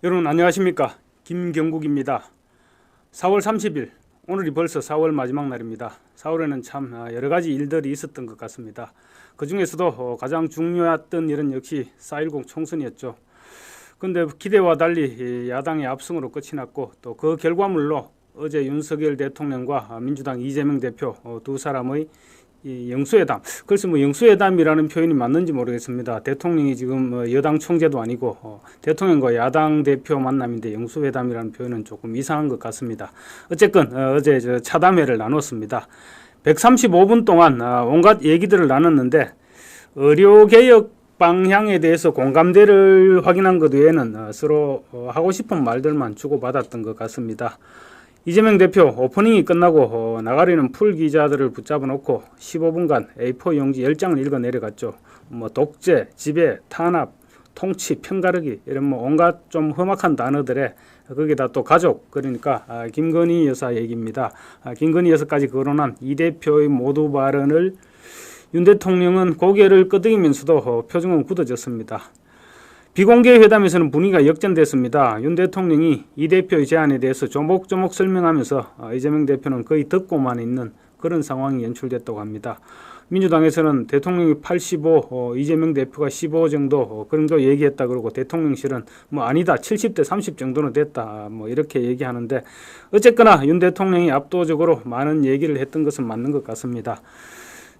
여러분 안녕하십니까, 김경국입니다. 4월 30일, 오늘이 벌써 4월 마지막 날입니다. 4월에는 참 여러가지 일들이 있었던 것 같습니다. 그 중에서도 가장 중요했던 일은 역시 4.10 총선이었죠. 그런데 기대와 달리 야당의 압승으로 끝이 났고, 또 그 결과물로 어제 윤석열 대통령과 민주당 이재명 대표 두 사람의 이 영수회담, 글쎄 영수회담이라는 표현이 맞는지 모르겠습니다. 대통령이 지금 여당 총재도 아니고 대통령과 야당 대표 만남인데 영수회담이라는 표현은 조금 이상한 것 같습니다. 어쨌건 어제 차담회를 나눴습니다. 135분 동안 온갖 얘기들을 나눴는데 의료개혁 방향에 대해서 공감대를 확인한 것 외에는 서로 하고 싶은 말들만 주고받았던 것 같습니다. 이재명 대표 오프닝이 끝나고 나가리는 풀 기자들을 붙잡아 놓고 15분간 A4 용지 10장을 읽어 내려갔죠. 독재, 지배, 탄압, 통치, 편가르기 이런 온갖 좀 험악한 단어들에 거기다 또 가족, 그러니까 김건희 여사 얘기입니다. 김건희 여사까지 거론한 이 대표의 모두 발언을 윤 대통령은 고개를 끄덕이면서도 표정은 굳어졌습니다. 비공개 회담에서는 분위기가 역전됐습니다. 윤 대통령이 이 대표의 제안에 대해서 조목조목 설명하면서 이재명 대표는 거의 듣고만 있는 그런 상황이 연출됐다고 합니다. 민주당에서는 대통령이 85, 이재명 대표가 15 정도 그런 거 얘기했다 그러고, 대통령실은 아니다 70대 30 정도는 됐다 이렇게 얘기하는데, 어쨌거나 윤 대통령이 압도적으로 많은 얘기를 했던 것은 맞는 것 같습니다.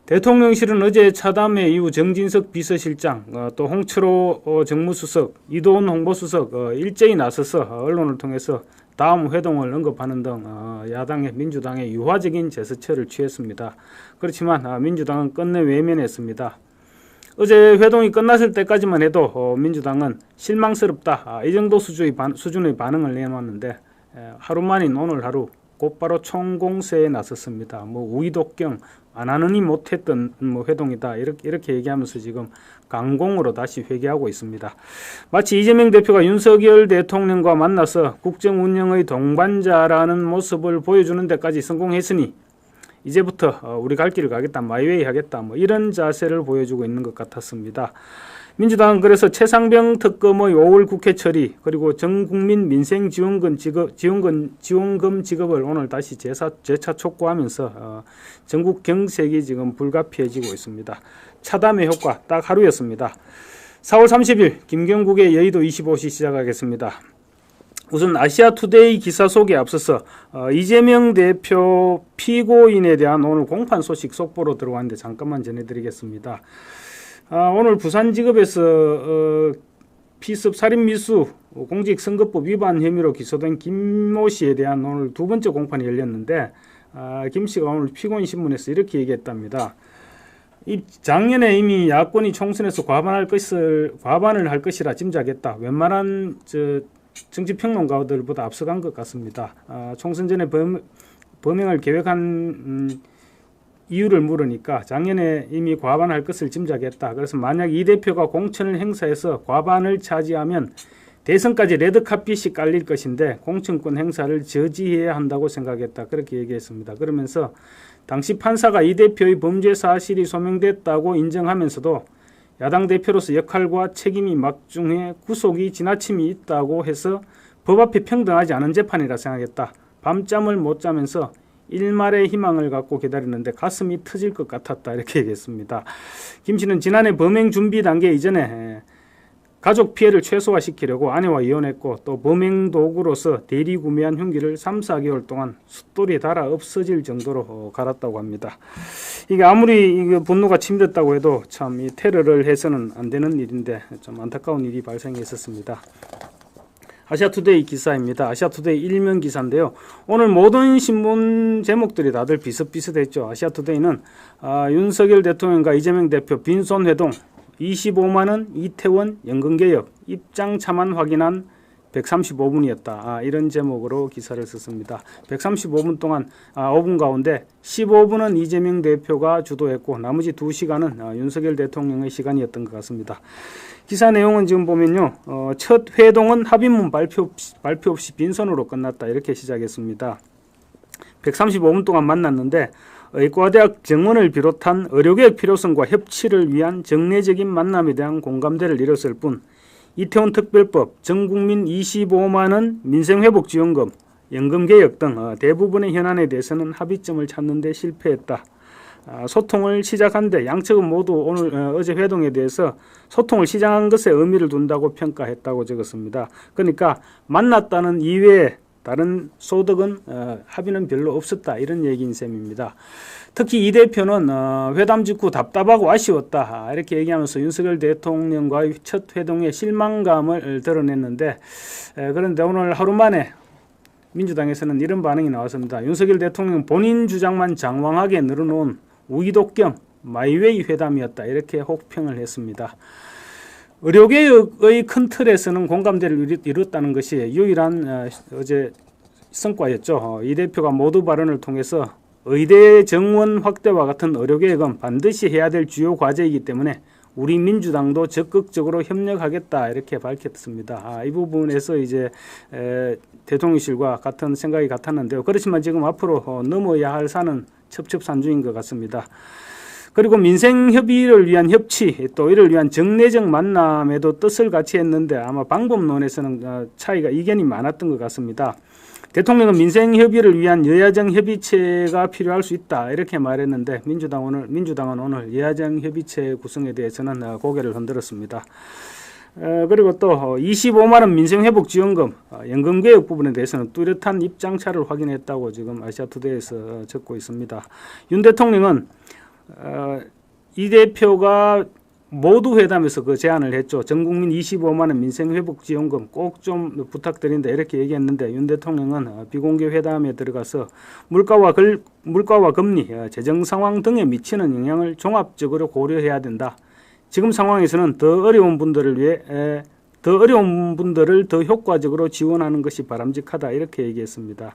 대통령실은 어제 차담회 이후 정진석 비서실장, 또 홍철호 정무수석, 이도훈 홍보수석 일제히 나서서 언론을 통해서 다음 회동을 언급하는 등 야당의 민주당의 유화적인 제스처를 취했습니다. 그렇지만 민주당은 끝내 외면했습니다. 어제 회동이 끝났을 때까지만 해도 민주당은 실망스럽다 이 정도 수준의 반응을 내놓았는데, 하루 만인 오늘 하루 곧바로 총공세에 나섰습니다. 우이독경 안 하느니 못했던 회동이다 이렇게 얘기하면서 지금 강공으로 다시 회귀하고 있습니다. 마치 이재명 대표가 윤석열 대통령과 만나서 국정 운영의 동반자라는 모습을 보여주는 데까지 성공했으니 이제부터 우리 갈 길을 가겠다, 마이웨이 하겠다 이런 자세를 보여주고 있는 것 같았습니다. 민주당은 그래서 최상병 특검의 5월 국회 처리, 그리고 전국민 민생지원금 지급을 오늘 다시 재차 촉구하면서 전국 경색이 지금 불가피해지고 있습니다. 차담의 효과 딱 하루였습니다. 4월 30일 김경국의 여의도 25시 시작하겠습니다. 우선 아시아투데이 기사 소개에 앞서서 이재명 대표 피고인에 대한 오늘 공판 소식 속보로 들어왔는데 잠깐만 전해드리겠습니다. 오늘 부산지검에서 피습 살인미수 공직선거법 위반 혐의로 기소된 김모 씨에 대한 오늘 두 번째 공판이 열렸는데, 김 씨가 오늘 피고인 신문에서 이렇게 얘기했답니다. 작년에 이미 야권이 총선에서 과반을 할 것이라 짐작했다. 웬만한 정치평론가들보다 앞서간 것 같습니다. 총선 전에 범행을 계획한 이유를 물으니까 작년에 이미 과반할 것을 짐작했다. 그래서 만약 이 대표가 공천을 행사해서 과반을 차지하면 대선까지 레드카펫이 깔릴 것인데 공천권 행사를 저지해야 한다고 생각했다. 그렇게 얘기했습니다. 그러면서 당시 판사가 이 대표의 범죄 사실이 소명됐다고 인정하면서도 야당 대표로서 역할과 책임이 막중해 구속이 지나침이 있다고 해서 법 앞에 평등하지 않은 재판이라 생각했다. 밤잠을 못 자면서 일말의 희망을 갖고 기다리는데 가슴이 터질 것 같았다. 이렇게 얘기했습니다. 김 씨는 지난해 범행 준비 단계 이전에 가족 피해를 최소화시키려고 아내와 이혼했고, 또 범행 도구로서 대리 구매한 흉기를 3, 4개월 동안 숫돌이 달아 없어질 정도로 갈았다고 합니다. 이게 아무리 분노가 침됐다고 해도 참 이 테러를 해서는 안 되는 일인데 좀 안타까운 일이 발생했었습니다. 아시아투데이 기사입니다. 아시아투데이 일면 기사인데요. 오늘 모든 신문 제목들이 다들 비슷비슷했죠. 아시아투데이는 윤석열 대통령과 이재명 대표 빈손 회동, 25만원 이태원 연금개혁, 입장 차만 확인한 135분이었다. 이런 제목으로 기사를 썼습니다. 135분 동안 5분 가운데 15분은 이재명 대표가 주도했고, 나머지 2시간은 윤석열 대통령의 시간이었던 것 같습니다. 기사 내용은 지금 보면요, 첫 회동은 합의문 발표 없이 빈손으로 끝났다. 이렇게 시작했습니다. 135분 동안 만났는데 의과대학 정원을 비롯한 의료개혁 필요성과 협치를 위한 정례적인 만남에 대한 공감대를 이뤘을 뿐 이태원 특별법, 전국민 25만원 민생회복지원금, 연금개혁 등 대부분의 현안에 대해서는 합의점을 찾는 데 실패했다. 소통을 시작한데 양측은 모두 어제 회동에 대해서 소통을 시작한 것에 의미를 둔다고 평가했다고 적었습니다. 그러니까 만났다는 이외에 다른 소득은 합의는 별로 없었다, 이런 얘기인 셈입니다. 특히 이 대표는 회담 직후 답답하고 아쉬웠다, 이렇게 얘기하면서 윤석열 대통령과의 첫 회동에 실망감을 드러냈는데, 그런데 오늘 하루 만에 민주당에서는 이런 반응이 나왔습니다. 윤석열 대통령은 본인 주장만 장황하게 늘어놓은 우이독 겸 마이웨이 회담이었다, 이렇게 혹평을 했습니다. 의료개혁의 큰 틀에서는 공감대를 이뤘다는 것이 유일한 어제 성과였죠. 이 대표가 모두 발언을 통해서 의대 정원 확대와 같은 의료개혁은 반드시 해야 될 주요 과제이기 때문에 우리 민주당도 적극적으로 협력하겠다, 이렇게 밝혔습니다. 이 부분에서 이제 대통령실과 같은 생각이 같았는데요. 그렇지만 지금 앞으로 넘어야 할 산은 첩첩산중인 것 같습니다. 그리고 민생협의를 위한 협치, 또 이를 위한 정례적 만남에도 뜻을 같이 했는데 아마 방법론에서는 차이가 이견이 많았던 것 같습니다. 대통령은 민생협의를 위한 여야정 협의체가 필요할 수 있다, 이렇게 말했는데 민주당은 오늘 여야정 협의체 구성에 대해서는 고개를 흔들었습니다. 그리고 또 25만원 민생회복지원금, 연금개혁 부분에 대해서는 뚜렷한 입장차를 확인했다고 지금 아시아투데이에서 적고 있습니다. 윤 대통령은 이 대표가 모두 회담에서 그 제안을 했죠. 전국민 25만원 민생회복지원금 꼭 좀 부탁드린다, 이렇게 얘기했는데 윤 대통령은 비공개 회담에 들어가서 물가와 금리, 재정 상황 등에 미치는 영향을 종합적으로 고려해야 된다. 지금 상황에서는 더 어려운 분들을 더 효과적으로 지원하는 것이 바람직하다, 이렇게 얘기했습니다.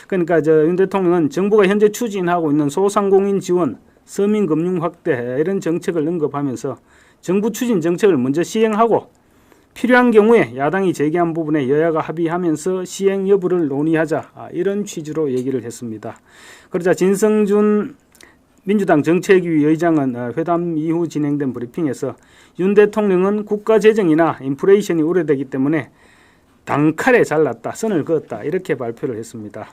그러니까 윤 대통령은 정부가 현재 추진하고 있는 소상공인 지원, 서민금융 확대, 이런 정책을 언급하면서 정부 추진 정책을 먼저 시행하고 필요한 경우에 야당이 제기한 부분에 여야가 합의하면서 시행 여부를 논의하자, 이런 취지로 얘기를 했습니다. 그러자 진성준 민주당 정책위 의장은 회담 이후 진행된 브리핑에서 윤 대통령은 국가 재정이나 인플레이션이 우려되기 때문에 단칼에 잘랐다, 선을 그었다, 이렇게 발표를 했습니다.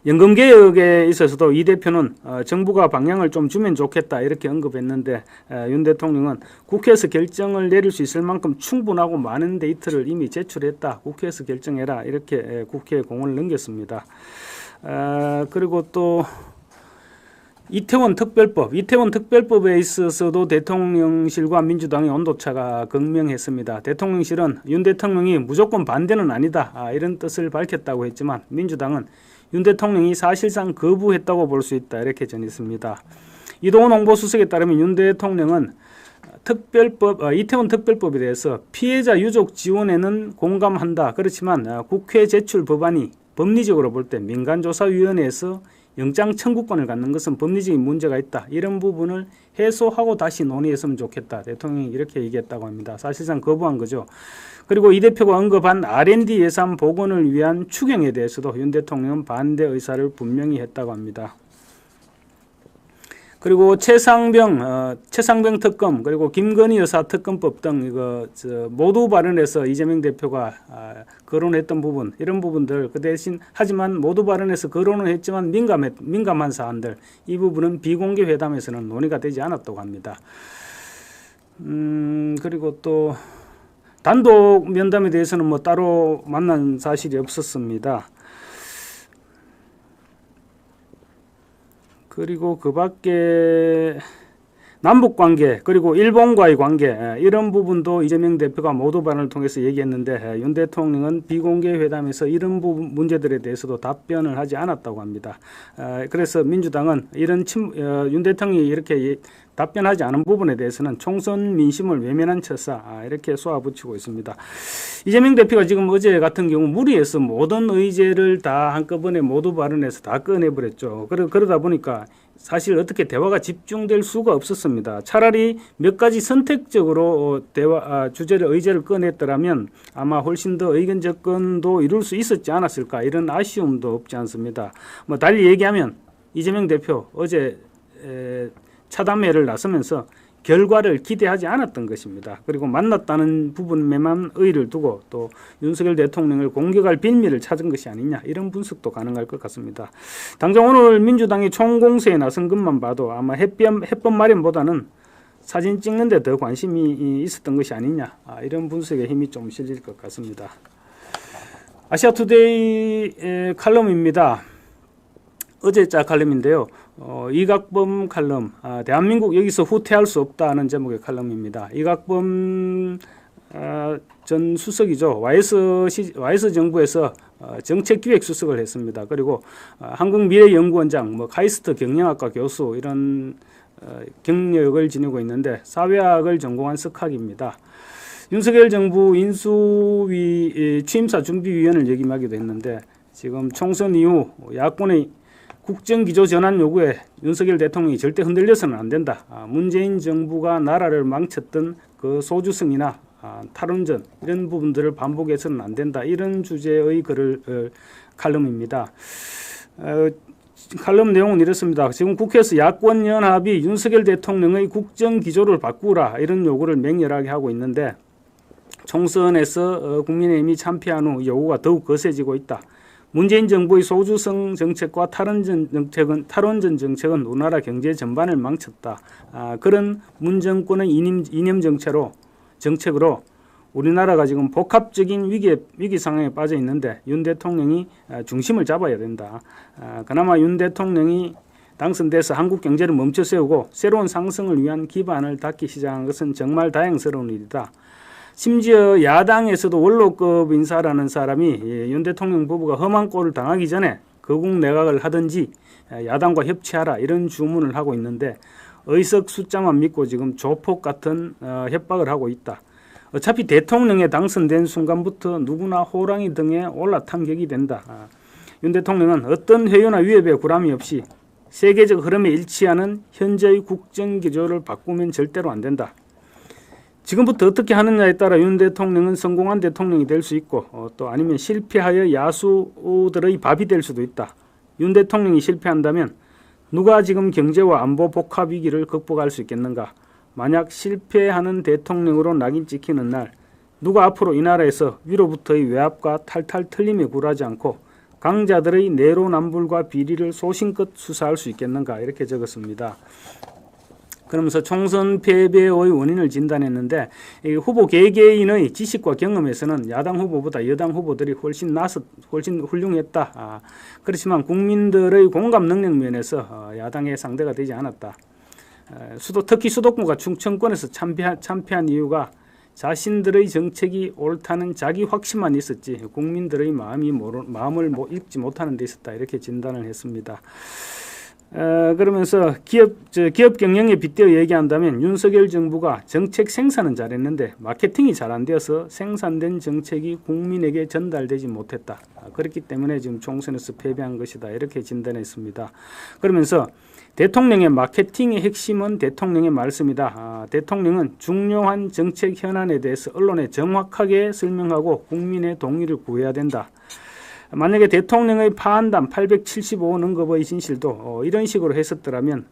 연금개혁에 있어서도 이 대표는 정부가 방향을 좀 주면 좋겠다, 이렇게 언급했는데 윤 대통령은 국회에서 결정을 내릴 수 있을 만큼 충분하고 많은 데이터를 이미 제출했다, 국회에서 결정해라, 이렇게 국회에 공을 넘겼습니다. 그리고 또 이태원 특별법에 있어서도 대통령실과 민주당의 온도차가 극명했습니다. 대통령실은 윤 대통령이 무조건 반대는 아니다, 이런 뜻을 밝혔다고 했지만 민주당은 윤 대통령이 사실상 거부했다고 볼 수 있다, 이렇게 전했습니다. 이동훈 홍보수석에 따르면 윤 대통령은 이태원 특별법에 대해서 피해자 유족 지원에는 공감한다. 그렇지만 국회 제출 법안이 법리적으로 볼 때 민간조사위원회에서 영장 청구권을 갖는 것은 법리적인 문제가 있다, 이런 부분을 해소하고 다시 논의했으면 좋겠다, 대통령이 이렇게 얘기했다고 합니다. 사실상 거부한 거죠. 그리고 이 대표가 언급한 R&D 예산 복원을 위한 추경에 대해서도 윤 대통령은 반대 의사를 분명히 했다고 합니다. 그리고 최상병 특검, 그리고 김건희 여사 특검법 등 모두 발언해서 이재명 대표가 거론했던 부분, 이런 부분들 그 대신 하지만 모두 발언해서 거론을 했지만 민감한 사안들, 이 부분은 비공개 회담에서는 논의가 되지 않았다고 합니다. 그리고 또 단독 면담에 대해서는 따로 만난 사실이 없었습니다. 그리고 그 밖에 남북관계, 그리고 일본과의 관계, 이런 부분도 이재명 대표가 모두 발언을 통해서 얘기했는데 윤 대통령은 비공개 회담에서 이런 부분 문제들에 대해서도 답변을 하지 않았다고 합니다. 그래서 민주당은 윤 대통령이 이렇게 답변하지 않은 부분에 대해서는 총선 민심을 외면한 처사, 이렇게 쏘아붙이고 있습니다. 이재명 대표가 지금 어제 같은 경우 무리해서 모든 의제를 다 한꺼번에 모두 발언해서 다 꺼내버렸죠. 그러다 보니까 사실 어떻게 대화가 집중될 수가 없었습니다. 차라리 몇 가지 선택적으로 의제를 꺼냈더라면 아마 훨씬 더 의견 접근도 이룰 수 있었지 않았을까, 이런 아쉬움도 없지 않습니다. 달리 얘기하면 이재명 대표 어제 차담회를 나서면서 결과를 기대하지 않았던 것입니다. 그리고 만났다는 부분에만 의의를 두고 또 윤석열 대통령을 공격할 빌미를 찾은 것이 아니냐, 이런 분석도 가능할 것 같습니다. 당장 오늘 민주당이 총공세에 나선 것만 봐도 아마 해법 마련보다는 사진 찍는 데 더 관심이 있었던 것이 아니냐, 이런 분석에 힘이 좀 실릴 것 같습니다. 아시아투데이 칼럼입니다. 어제자 칼럼인데요. 이각범 칼럼, 대한민국 여기서 후퇴할 수 없다는 제목의 칼럼입니다. 이각범 전 수석이죠. YS 정부에서 정책기획수석을 했습니다. 그리고 한국미래연구원장, 카이스트 경영학과 교수, 이런 경력을 지니고 있는데 사회학을 전공한 석학입니다. 윤석열 정부 인수위 취임사 준비위원을 역임하기도 했는데, 지금 총선 이후 야권의 국정기조 전환 요구에 윤석열 대통령이 절대 흔들려서는 안 된다. 문재인 정부가 나라를 망쳤던 그 소주성이나 탈원전, 이런 부분들을 반복해서는 안 된다. 이런 주제의 칼럼입니다. 칼럼 내용은 이렇습니다. 지금 국회에서 야권 연합이 윤석열 대통령의 국정기조를 바꾸라, 이런 요구를 맹렬하게 하고 있는데, 총선에서 국민의힘이 참패한 후 요구가 더욱 거세지고 있다. 문재인 정부의 소주성 정책과 탈원전 정책은 우리나라 경제 전반을 망쳤다. 그런 문 정권의 이념 정책으로 우리나라가 지금 복합적인 위기 상황에 빠져 있는데 윤 대통령이 중심을 잡아야 된다. 그나마 윤 대통령이 당선돼서 한국 경제를 멈춰 세우고 새로운 상승을 위한 기반을 닦기 시작한 것은 정말 다행스러운 일이다. 심지어 야당에서도 원로급 인사라는 사람이 윤 대통령 부부가 험한 꼴을 당하기 전에 거국 내각을 하든지 야당과 협치하라, 이런 주문을 하고 있는데, 의석 숫자만 믿고 지금 조폭 같은 협박을 하고 있다. 어차피 대통령에 당선된 순간부터 누구나 호랑이 등에 올라탄 격이 된다. 윤 대통령은 어떤 회유나 위협에 굴함이 없이 세계적 흐름에 일치하는 현재의 국정기조를 바꾸면 절대로 안 된다. 지금부터 어떻게 하느냐에 따라 윤 대통령은 성공한 대통령이 될 수 있고, 또 아니면 실패하여 야수들의 밥이 될 수도 있다. 윤 대통령이 실패한다면 누가 지금 경제와 안보 복합 위기를 극복할 수 있겠는가? 만약 실패하는 대통령으로 낙인 찍히는 날, 누가 앞으로 이 나라에서 위로부터의 외압과 탈탈 틀림에 굴하지 않고 강자들의 내로남불과 비리를 소신껏 수사할 수 있겠는가? 이렇게 적었습니다. 그러면서 총선 패배의 원인을 진단했는데, 이 후보 개개인의 지식과 경험에서는 야당 후보보다 여당 후보들이 훨씬 훌륭했다. 그렇지만 국민들의 공감 능력 면에서 야당의 상대가 되지 않았다. 특히 수도권과 충청권에서 참패한 이유가 자신들의 정책이 옳다는 자기 확신만 있었지 국민들의 마음을 읽지 못하는 데 있었다. 이렇게 진단을 했습니다. 그러면서 기업 경영에 빗대어 얘기한다면 윤석열 정부가 정책 생산은 잘했는데 마케팅이 잘 안 되어서 생산된 정책이 국민에게 전달되지 못했다. 그렇기 때문에 지금 총선에서 패배한 것이다. 이렇게 진단했습니다. 그러면서 대통령의 마케팅의 핵심은 대통령의 말씀이다. 대통령은 중요한 정책 현안에 대해서 언론에 정확하게 설명하고 국민의 동의를 구해야 된다. 만약에 대통령의 파한담 875 언급의 진실도 이런 식으로 했었더라면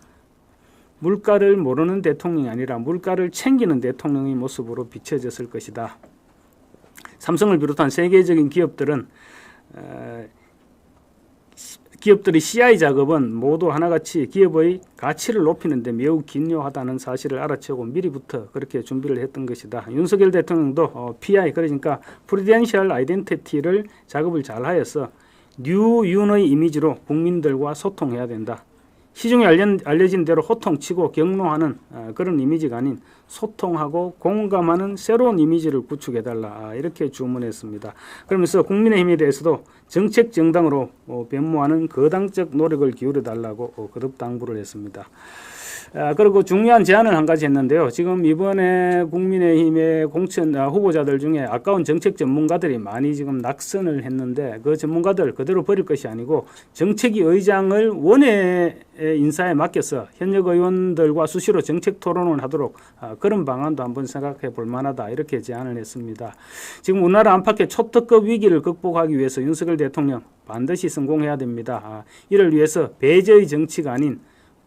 물가를 모르는 대통령이 아니라 물가를 챙기는 대통령의 모습으로 비춰졌을 것이다. 삼성을 비롯한 세계적인 기업들의 CI 작업은 모두 하나같이 기업의 가치를 높이는 데 매우 기여하다는 사실을 알아채고 미리부터 그렇게 준비를 했던 것이다. 윤석열 대통령도 PI, 그러니까 프리덴셜 아이덴티티를 작업을 잘 하여서 뉴윤의 이미지로 국민들과 소통해야 된다. 시중에 알려진 대로 호통치고 격노하는 그런 이미지가 아닌 소통하고 공감하는 새로운 이미지를 구축해달라. 이렇게 주문했습니다. 그러면서 국민의힘에 대해서도 정책 정당으로 변모하는 거당적 노력을 기울여달라고 거듭 당부를 했습니다. 그리고 중요한 제안을 한 가지 했는데요. 지금 이번에 국민의힘의 공천 후보자들 중에 아까운 정책 전문가들이 많이 지금 낙선을 했는데 그 전문가들 그대로 버릴 것이 아니고 정책위 의장을 원외 인사에 맡겨서 현역 의원들과 수시로 정책 토론을 하도록 그런 방안도 한번 생각해 볼 만하다. 이렇게 제안을 했습니다. 지금 우리나라 안팎의 초특급 위기를 극복하기 위해서 윤석열 대통령 반드시 성공해야 됩니다. 이를 위해서 배제의 정치가 아닌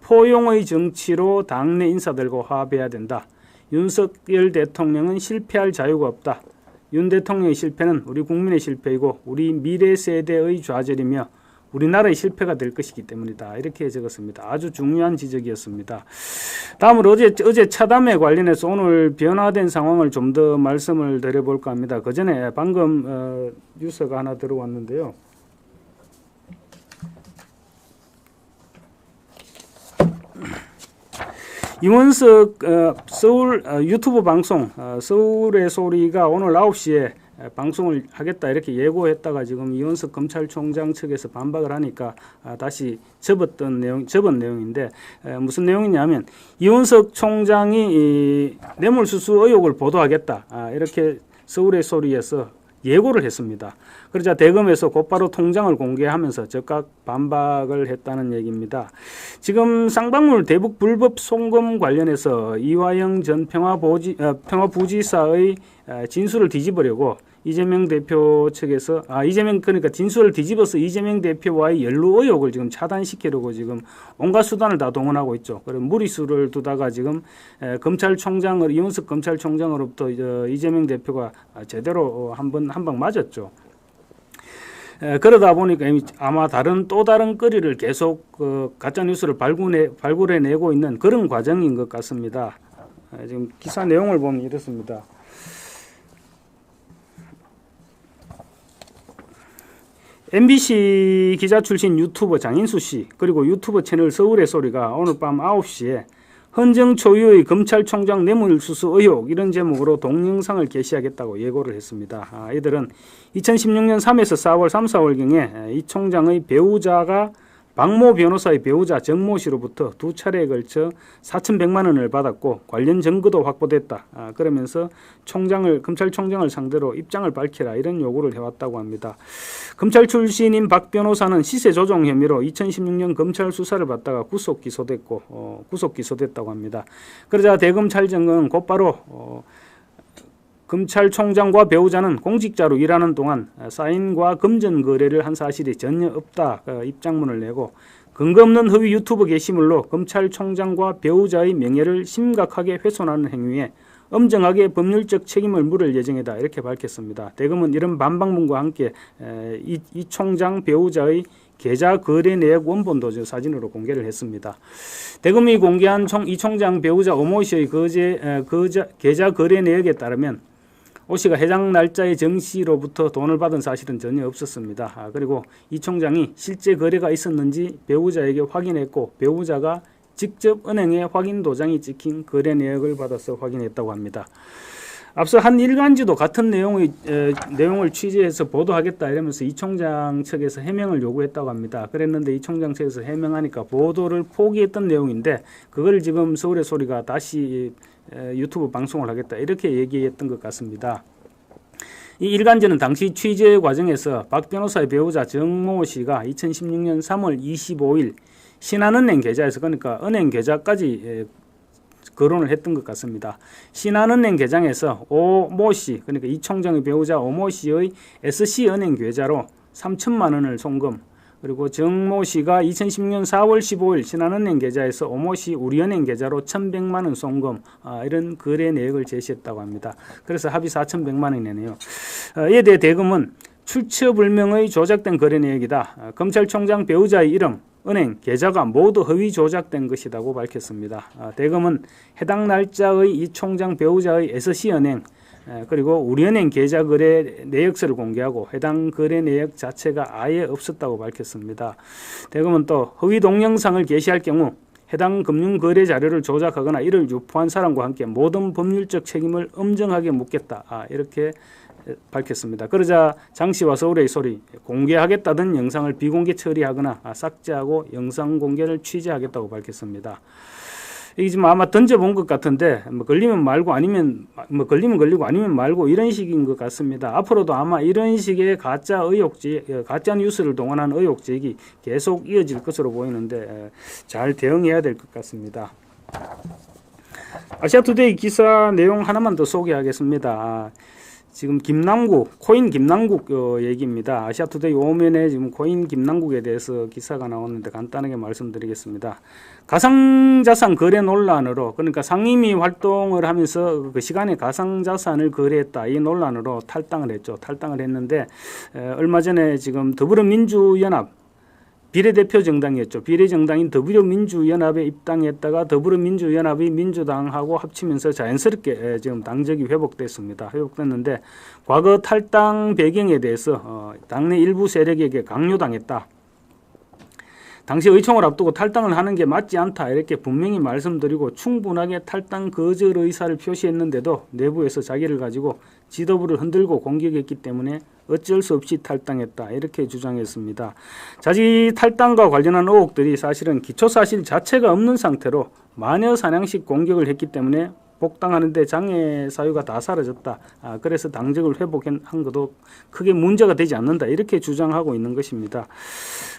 포용의 정치로 당내 인사들과 화합해야 된다. 윤석열 대통령은 실패할 자유가 없다. 윤 대통령의 실패는 우리 국민의 실패이고 우리 미래 세대의 좌절이며 우리나라의 실패가 될 것이기 때문이다. 이렇게 적었습니다. 아주 중요한 지적이었습니다. 다음으로 어제 차담에 관련해서 오늘 변화된 상황을 좀 더 말씀을 드려볼까 합니다. 그 전에 방금 뉴스가 하나 들어왔는데요. 이원석 서울 유튜브 방송 서울의 소리가 오늘 9시에 방송을 하겠다 이렇게 예고했다가 지금 이원석 검찰총장 측에서 반박을 하니까 다시 접은 내용인데 무슨 내용이냐면 이원석 총장이 뇌물수수 의혹을 보도하겠다 이렇게 서울의 소리에서 예고를 했습니다. 그러자 대검에서 곧바로 통장을 공개하면서 즉각 반박을 했다는 얘기입니다. 지금 쌍방울 대북 불법 송금 관련해서 이화영 전 평화부지사의 진술을 뒤집으려고 이재명 대표 측에서 그러니까 진술을 뒤집어서 이재명 대표와의 연루 의혹을 지금 차단시키려고 지금 온갖 수단을 다 동원하고 있죠. 그럼 무리수를 두다가 지금 이원석 검찰총장으로부터 이재명 대표가 제대로 한 방 맞았죠. 그러다 보니까 아마 또 다른 거리를 계속 가짜 뉴스를 발굴해내고 있는 그런 과정인 것 같습니다. 지금 기사 내용을 보면 이렇습니다. MBC 기자 출신 유튜버 장인수 씨 그리고 유튜버 채널 서울의 소리가 오늘 밤 9시에 헌정 초유의 검찰총장 뇌물수수 의혹 이런 제목으로 동영상을 게시하겠다고 예고를 했습니다. 이들은 2016년 3에서 4월 3, 4월경에 이 총장의 배우자가 박모 변호사의 배우자 정모 씨로부터 두 차례에 걸쳐 4,100만 원을 받았고 관련 증거도 확보됐다. 그러면서 검찰총장을 상대로 입장을 밝히라 이런 요구를 해왔다고 합니다. 검찰 출신인 박 변호사는 시세 조종 혐의로 2016년 검찰 수사를 받다가 구속 기소됐다고 합니다. 그러자 대검찰청은 곧바로 검찰총장과 배우자는 공직자로 일하는 동안 사인과 금전 거래를 한 사실이 전혀 없다 입장문을 내고 근거 없는 허위 유튜브 게시물로 검찰총장과 배우자의 명예를 심각하게 훼손하는 행위에 엄정하게 법률적 책임을 물을 예정이다 이렇게 밝혔습니다. 대검은 이런 반박문과 함께 이 총장 배우자의 계좌 거래 내역 원본도 사진으로 공개를 했습니다. 대검이 공개한 이 총장 배우자 오모 씨의 계좌 거래 내역에 따르면 오 씨가 해당 날짜의 정 씨로부터 돈을 받은 사실은 전혀 없었습니다. 그리고 이 총장이 실제 거래가 있었는지 배우자에게 확인했고 배우자가 직접 은행에 확인 도장이 찍힌 거래 내역을 받아서 확인했다고 합니다. 앞서 한 일간지도 같은 내용을 취재해서 보도하겠다 이러면서 이 총장 측에서 해명을 요구했다고 합니다. 그랬는데 이 총장 측에서 해명하니까 보도를 포기했던 내용인데 그걸 지금 서울의 소리가 다시 유튜브 방송을 하겠다 이렇게 얘기했던 것 같습니다. 이 일간지는 당시 취재 과정에서 박 변호사의 배우자 정모 씨가 2016년 3월 25일 신한은행 계좌에서 그러니까 은행 계좌까지 거론을 했던 것 같습니다. 신한은행 계장에서 오모 씨 그러니까 이 총장의 배우자 오모 씨의 SC은행 계좌로 3천만 원을 송금 그리고 정모 씨가 2016년 4월 15일 신한은행 계좌에서 오모 씨 우리은행 계좌로 1,100만 원 송금 이런 거래 내역을 제시했다고 합니다. 그래서 합의 4,100만 원이네요. 이에 대해 대검은 출처불명의 조작된 거래 내역이다. 검찰총장 배우자의 이름 은행 계좌가 모두 허위 조작된 것이라고 밝혔습니다. 대검은 해당 날짜의 이 총장 배우자의 SC은행 그리고 우리은행 계좌 거래 내역서를 공개하고 해당 거래 내역 자체가 아예 없었다고 밝혔습니다. 대검은 또 허위 동영상을 게시할 경우 해당 금융거래 자료를 조작하거나 이를 유포한 사람과 함께 모든 법률적 책임을 엄정하게 묻겠다. 이렇게 밝혔습니다. 그러자 장씨와 서울의 소리 공개하겠다던 영상을 비공개 처리하거나 삭제하고 영상 공개를 취재하겠다고 밝혔습니다. 이게 지금 아마 던져본 것 같은데 걸리면 말고 아니면 걸리면 걸리고 아니면 말고 이런 식인 것 같습니다. 앞으로도 아마 이런 식의 가짜 뉴스를 동원한 의혹 제기 계속 이어질 것으로 보이는데 잘 대응해야 될 것 같습니다. 아시아투데이 기사 내용 하나만 더 소개하겠습니다. 지금 김남국, 코인 김남국 얘기입니다. 아시아투데이 5면에 지금 코인 김남국에 대해서 기사가 나왔는데 간단하게 말씀드리겠습니다. 가상자산 거래 논란으로, 그러니까 상임위 활동을 하면서 그 시간에 가상자산을 거래했다, 이 논란으로 탈당을 했죠. 탈당을 했는데 얼마 전에 지금 더불어민주연합 비례대표 정당이었죠. 비례정당인 더불어민주연합에 입당했다가 더불어민주연합이 민주당하고 합치면서 자연스럽게 지금 당적이 회복됐습니다. 회복됐는데 과거 탈당 배경에 대해서 당내 일부 세력에게 강요당했다. 당시 의총을 앞두고 탈당을 하는 게 맞지 않다, 이렇게 분명히 말씀드리고 충분하게 탈당 거절 의사를 표시했는데도 내부에서 자기를 가지고 지도부를 흔들고 공격했기 때문에 어쩔 수 없이 탈당했다, 이렇게 주장했습니다. 자지 탈당과 관련한 의혹들이 사실은 기초사실 자체가 없는 상태로 마녀 사냥식 공격을 했기 때문에 복당하는데 장애 사유가 다 사라졌다. 그래서 당적을 회복한 것도 크게 문제가 되지 않는다, 이렇게 주장하고 있는 것입니다.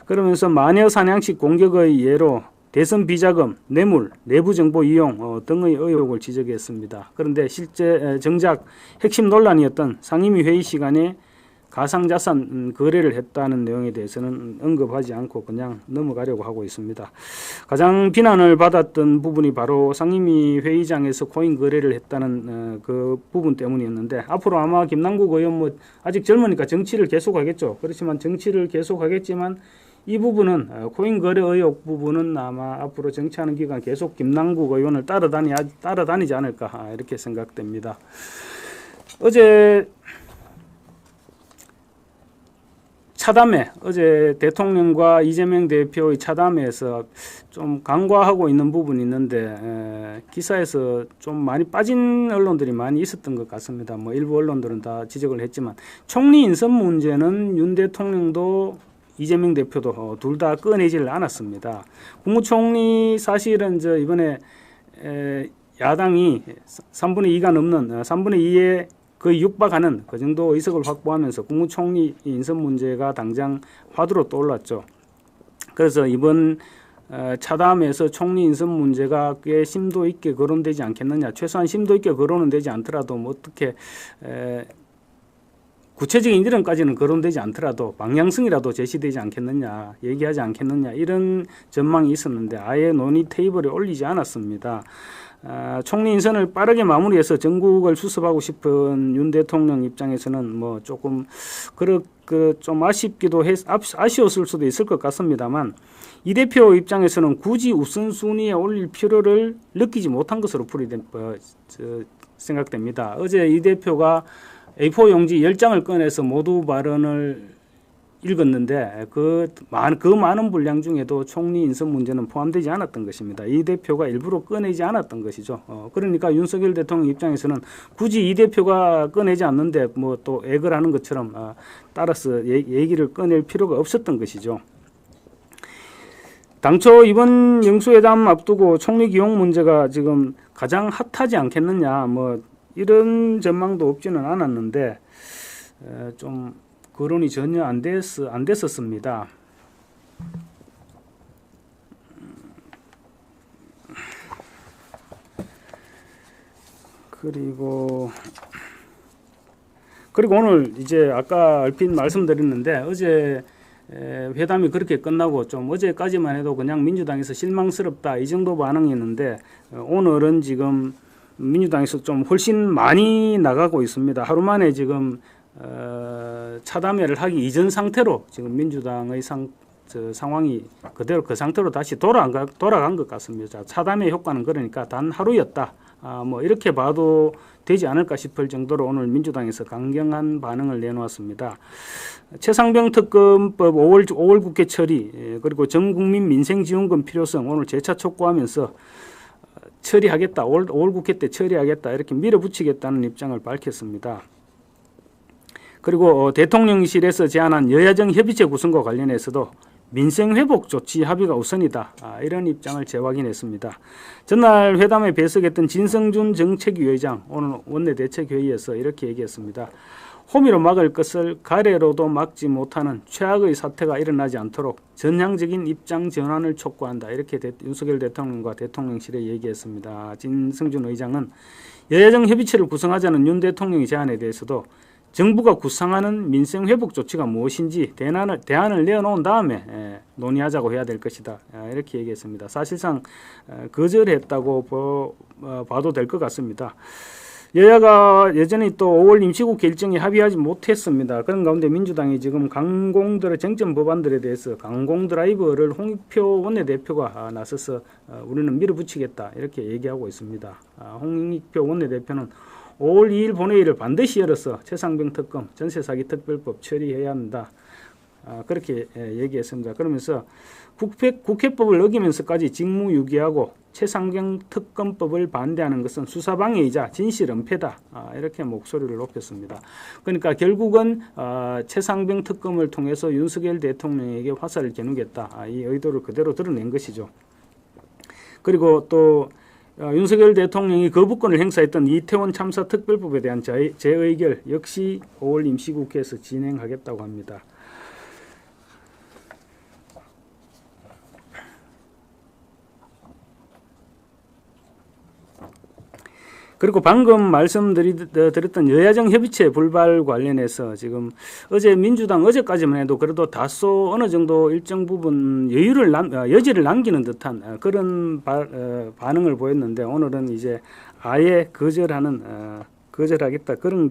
그러면서 마녀 사냥식 공격의 예로 대선 비자금, 뇌물, 내부정보 이용 등의 의혹을 지적했습니다. 그런데 실제 정작 핵심 논란이었던 상임위 회의 시간에 가상자산 거래를 했다는 내용에 대해서는 언급하지 않고 그냥 넘어가려고 하고 있습니다. 가장 비난을 받았던 부분이 바로 상임위 회의장에서 코인 거래를 했다는 그 부분 때문이었는데, 앞으로 아마 김남국 의원 아직 젊으니까 정치를 계속하겠죠. 그렇지만 정치를 계속하겠지만 이 부분은 코인 거래 의혹 부분은 아마 앞으로 정치하는 기간 계속 김남국 의원을 따라다니지 않을까, 이렇게 생각됩니다. 어제 차담회, 어제 대통령과 이재명 대표의 차담회에서 좀 간과하고 있는 부분이 있는데 기사에서 좀 많이 빠진 언론들이 많이 있었던 것 같습니다. 일부 언론들은 다 지적을 했지만 총리 인선 문제는 윤 대통령도 이재명 대표도 둘 다 꺼내지를 않았습니다. 국무총리 사실은 이번에 야당이 3분의 2가 넘는 3분의 2의 거의 육박하는 그 정도 의석을 확보하면서 국무총리 인선 문제가 당장 화두로 떠올랐죠. 그래서 이번 차담에서 총리 인선 문제가 꽤 심도 있게 거론되지 않겠느냐. 최소한 심도 있게 거론은 되지 않더라도 어떻게 구체적인 이름까지는 거론되지 않더라도 방향성이라도 제시되지 않겠느냐, 얘기하지 않겠느냐, 이런 전망이 있었는데 아예 논의 테이블에 올리지 않았습니다. 총리 인선을 빠르게 마무리해서 전국을 수습하고 싶은 윤 대통령 입장에서는 조금 좀 아쉬웠을 수도 있을 것 같습니다만, 이 대표 입장에서는 굳이 우선순위에 올릴 필요를 느끼지 못한 것으로 생각됩니다. 어제 이 대표가 A4 용지 10장을 꺼내서 모두 발언을 읽었는데 그 많은 분량 중에도 총리 인선 문제는 포함되지 않았던 것입니다. 이 대표가 일부러 꺼내지 않았던 것이죠. 그러니까 윤석열 대통령 입장에서는 굳이 이 대표가 꺼내지 않는데 또 액을 하는 것처럼 따라서 얘기를 꺼낼 필요가 없었던 것이죠. 당초 이번 영수회담 앞두고 총리 기용 문제가 지금 가장 핫하지 않겠느냐, 이런 전망도 없지는 않았는데 좀 거론이 전혀 안 됐었습니다. 그리고 오늘 이제 아까 얼핏 말씀드렸는데 어제 회담이 그렇게 끝나고 좀 어제까지만 해도 그냥 민주당에서 실망스럽다, 이 정도 반응이었는데 오늘은 지금 민주당에서 좀 훨씬 많이 나가고 있습니다. 하루 만에 지금 차담회를 하기 이전 상태로 지금 민주당의 상황이 그대로 그 상태로 다시 돌아간 것 같습니다. 차담회 효과는 그러니까 단 하루였다, 이렇게 봐도 되지 않을까 싶을 정도로 오늘 민주당에서 강경한 반응을 내놓았습니다. 최상병 특검법 5월 국회 처리, 그리고 전국민 민생지원금 필요성 오늘 재차 촉구하면서 처리하겠다, 5월 국회 때 처리하겠다, 이렇게 밀어붙이겠다는 입장을 밝혔습니다. 그리고 대통령실에서 제안한 여야정 협의체 구성과 관련해서도 민생회복 조치 합의가 우선이다, 이런 입장을 재확인했습니다. 전날 회담에 배석했던 진성준 정책위의장 오늘 원내대책회의에서 이렇게 얘기했습니다. 호미로 막을 것을 가래로도 막지 못하는 최악의 사태가 일어나지 않도록 전향적인 입장 전환을 촉구한다, 이렇게 윤석열 대통령과 대통령실에 얘기했습니다. 진성준 의장은 여야정 협의체를 구성하자는 윤 대통령의 제안에 대해서도 정부가 구상하는 민생 회복 조치가 무엇인지 대안을 내어놓은 다음에 논의하자고 해야 될 것이다. 이렇게 얘기했습니다. 사실상 거절했다고 봐도 될 것 같습니다. 여야가 여전히 또 5월 임시국회 일정에 합의하지 못했습니다. 그런 가운데 민주당이 지금 강공들의 쟁점 법안들에 대해서 강공드라이버를 홍익표 원내대표가 나서서 우리는 밀어붙이겠다 이렇게 얘기하고 있습니다. 홍익표 원내대표는 5월 2일 본회의를 반드시 열어서 최상병 특검, 전세사기 특별법 처리해야 한다. 그렇게 얘기했습니다. 그러면서 국회법을 어기면서까지 직무유기하고 최상병 특검법을 반대하는 것은 수사방해이자 진실은폐다. 이렇게 목소리를 높였습니다. 그러니까 결국은 최상병 특검을 통해서 윤석열 대통령에게 화살을 겨누겠다. 이 의도를 그대로 드러낸 것이죠. 그리고 또 윤석열 대통령이 거부권을 행사했던 이태원 참사 특별법에 대한 재의결 역시 5월 임시국회에서 진행하겠다고 합니다. 그리고 방금 말씀드렸던 여야정 협의체 불발 관련해서 지금 민주당 어제까지만 해도 그래도 다소 어느 정도 일정 부분 여지를 남기는 듯한 그런 반응을 보였는데 오늘은 이제 아예 거절하겠다 그런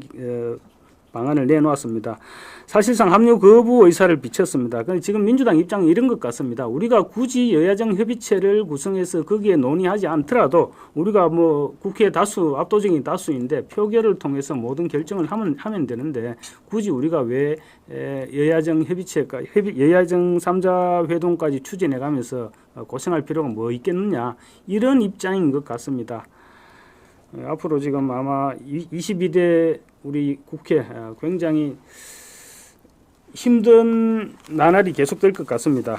방안을 내놓았습니다. 사실상 합류 거부 의사를 비쳤습니다. 지금 민주당 입장은 이런 것 같습니다. 우리가 굳이 여야정 협의체를 구성해서 거기에 논의하지 않더라도 우리가 뭐 국회 압도적인 다수인데 표결을 통해서 모든 결정을 하면 되는데 굳이 우리가 왜 여야정 협의체가 여야정 3자 회동까지 추진해가면서 고생할 필요가 뭐 있겠느냐 이런 입장인 것 같습니다. 앞으로 지금 아마 22대 우리 국회 굉장히 힘든 나날이 계속될 것 같습니다.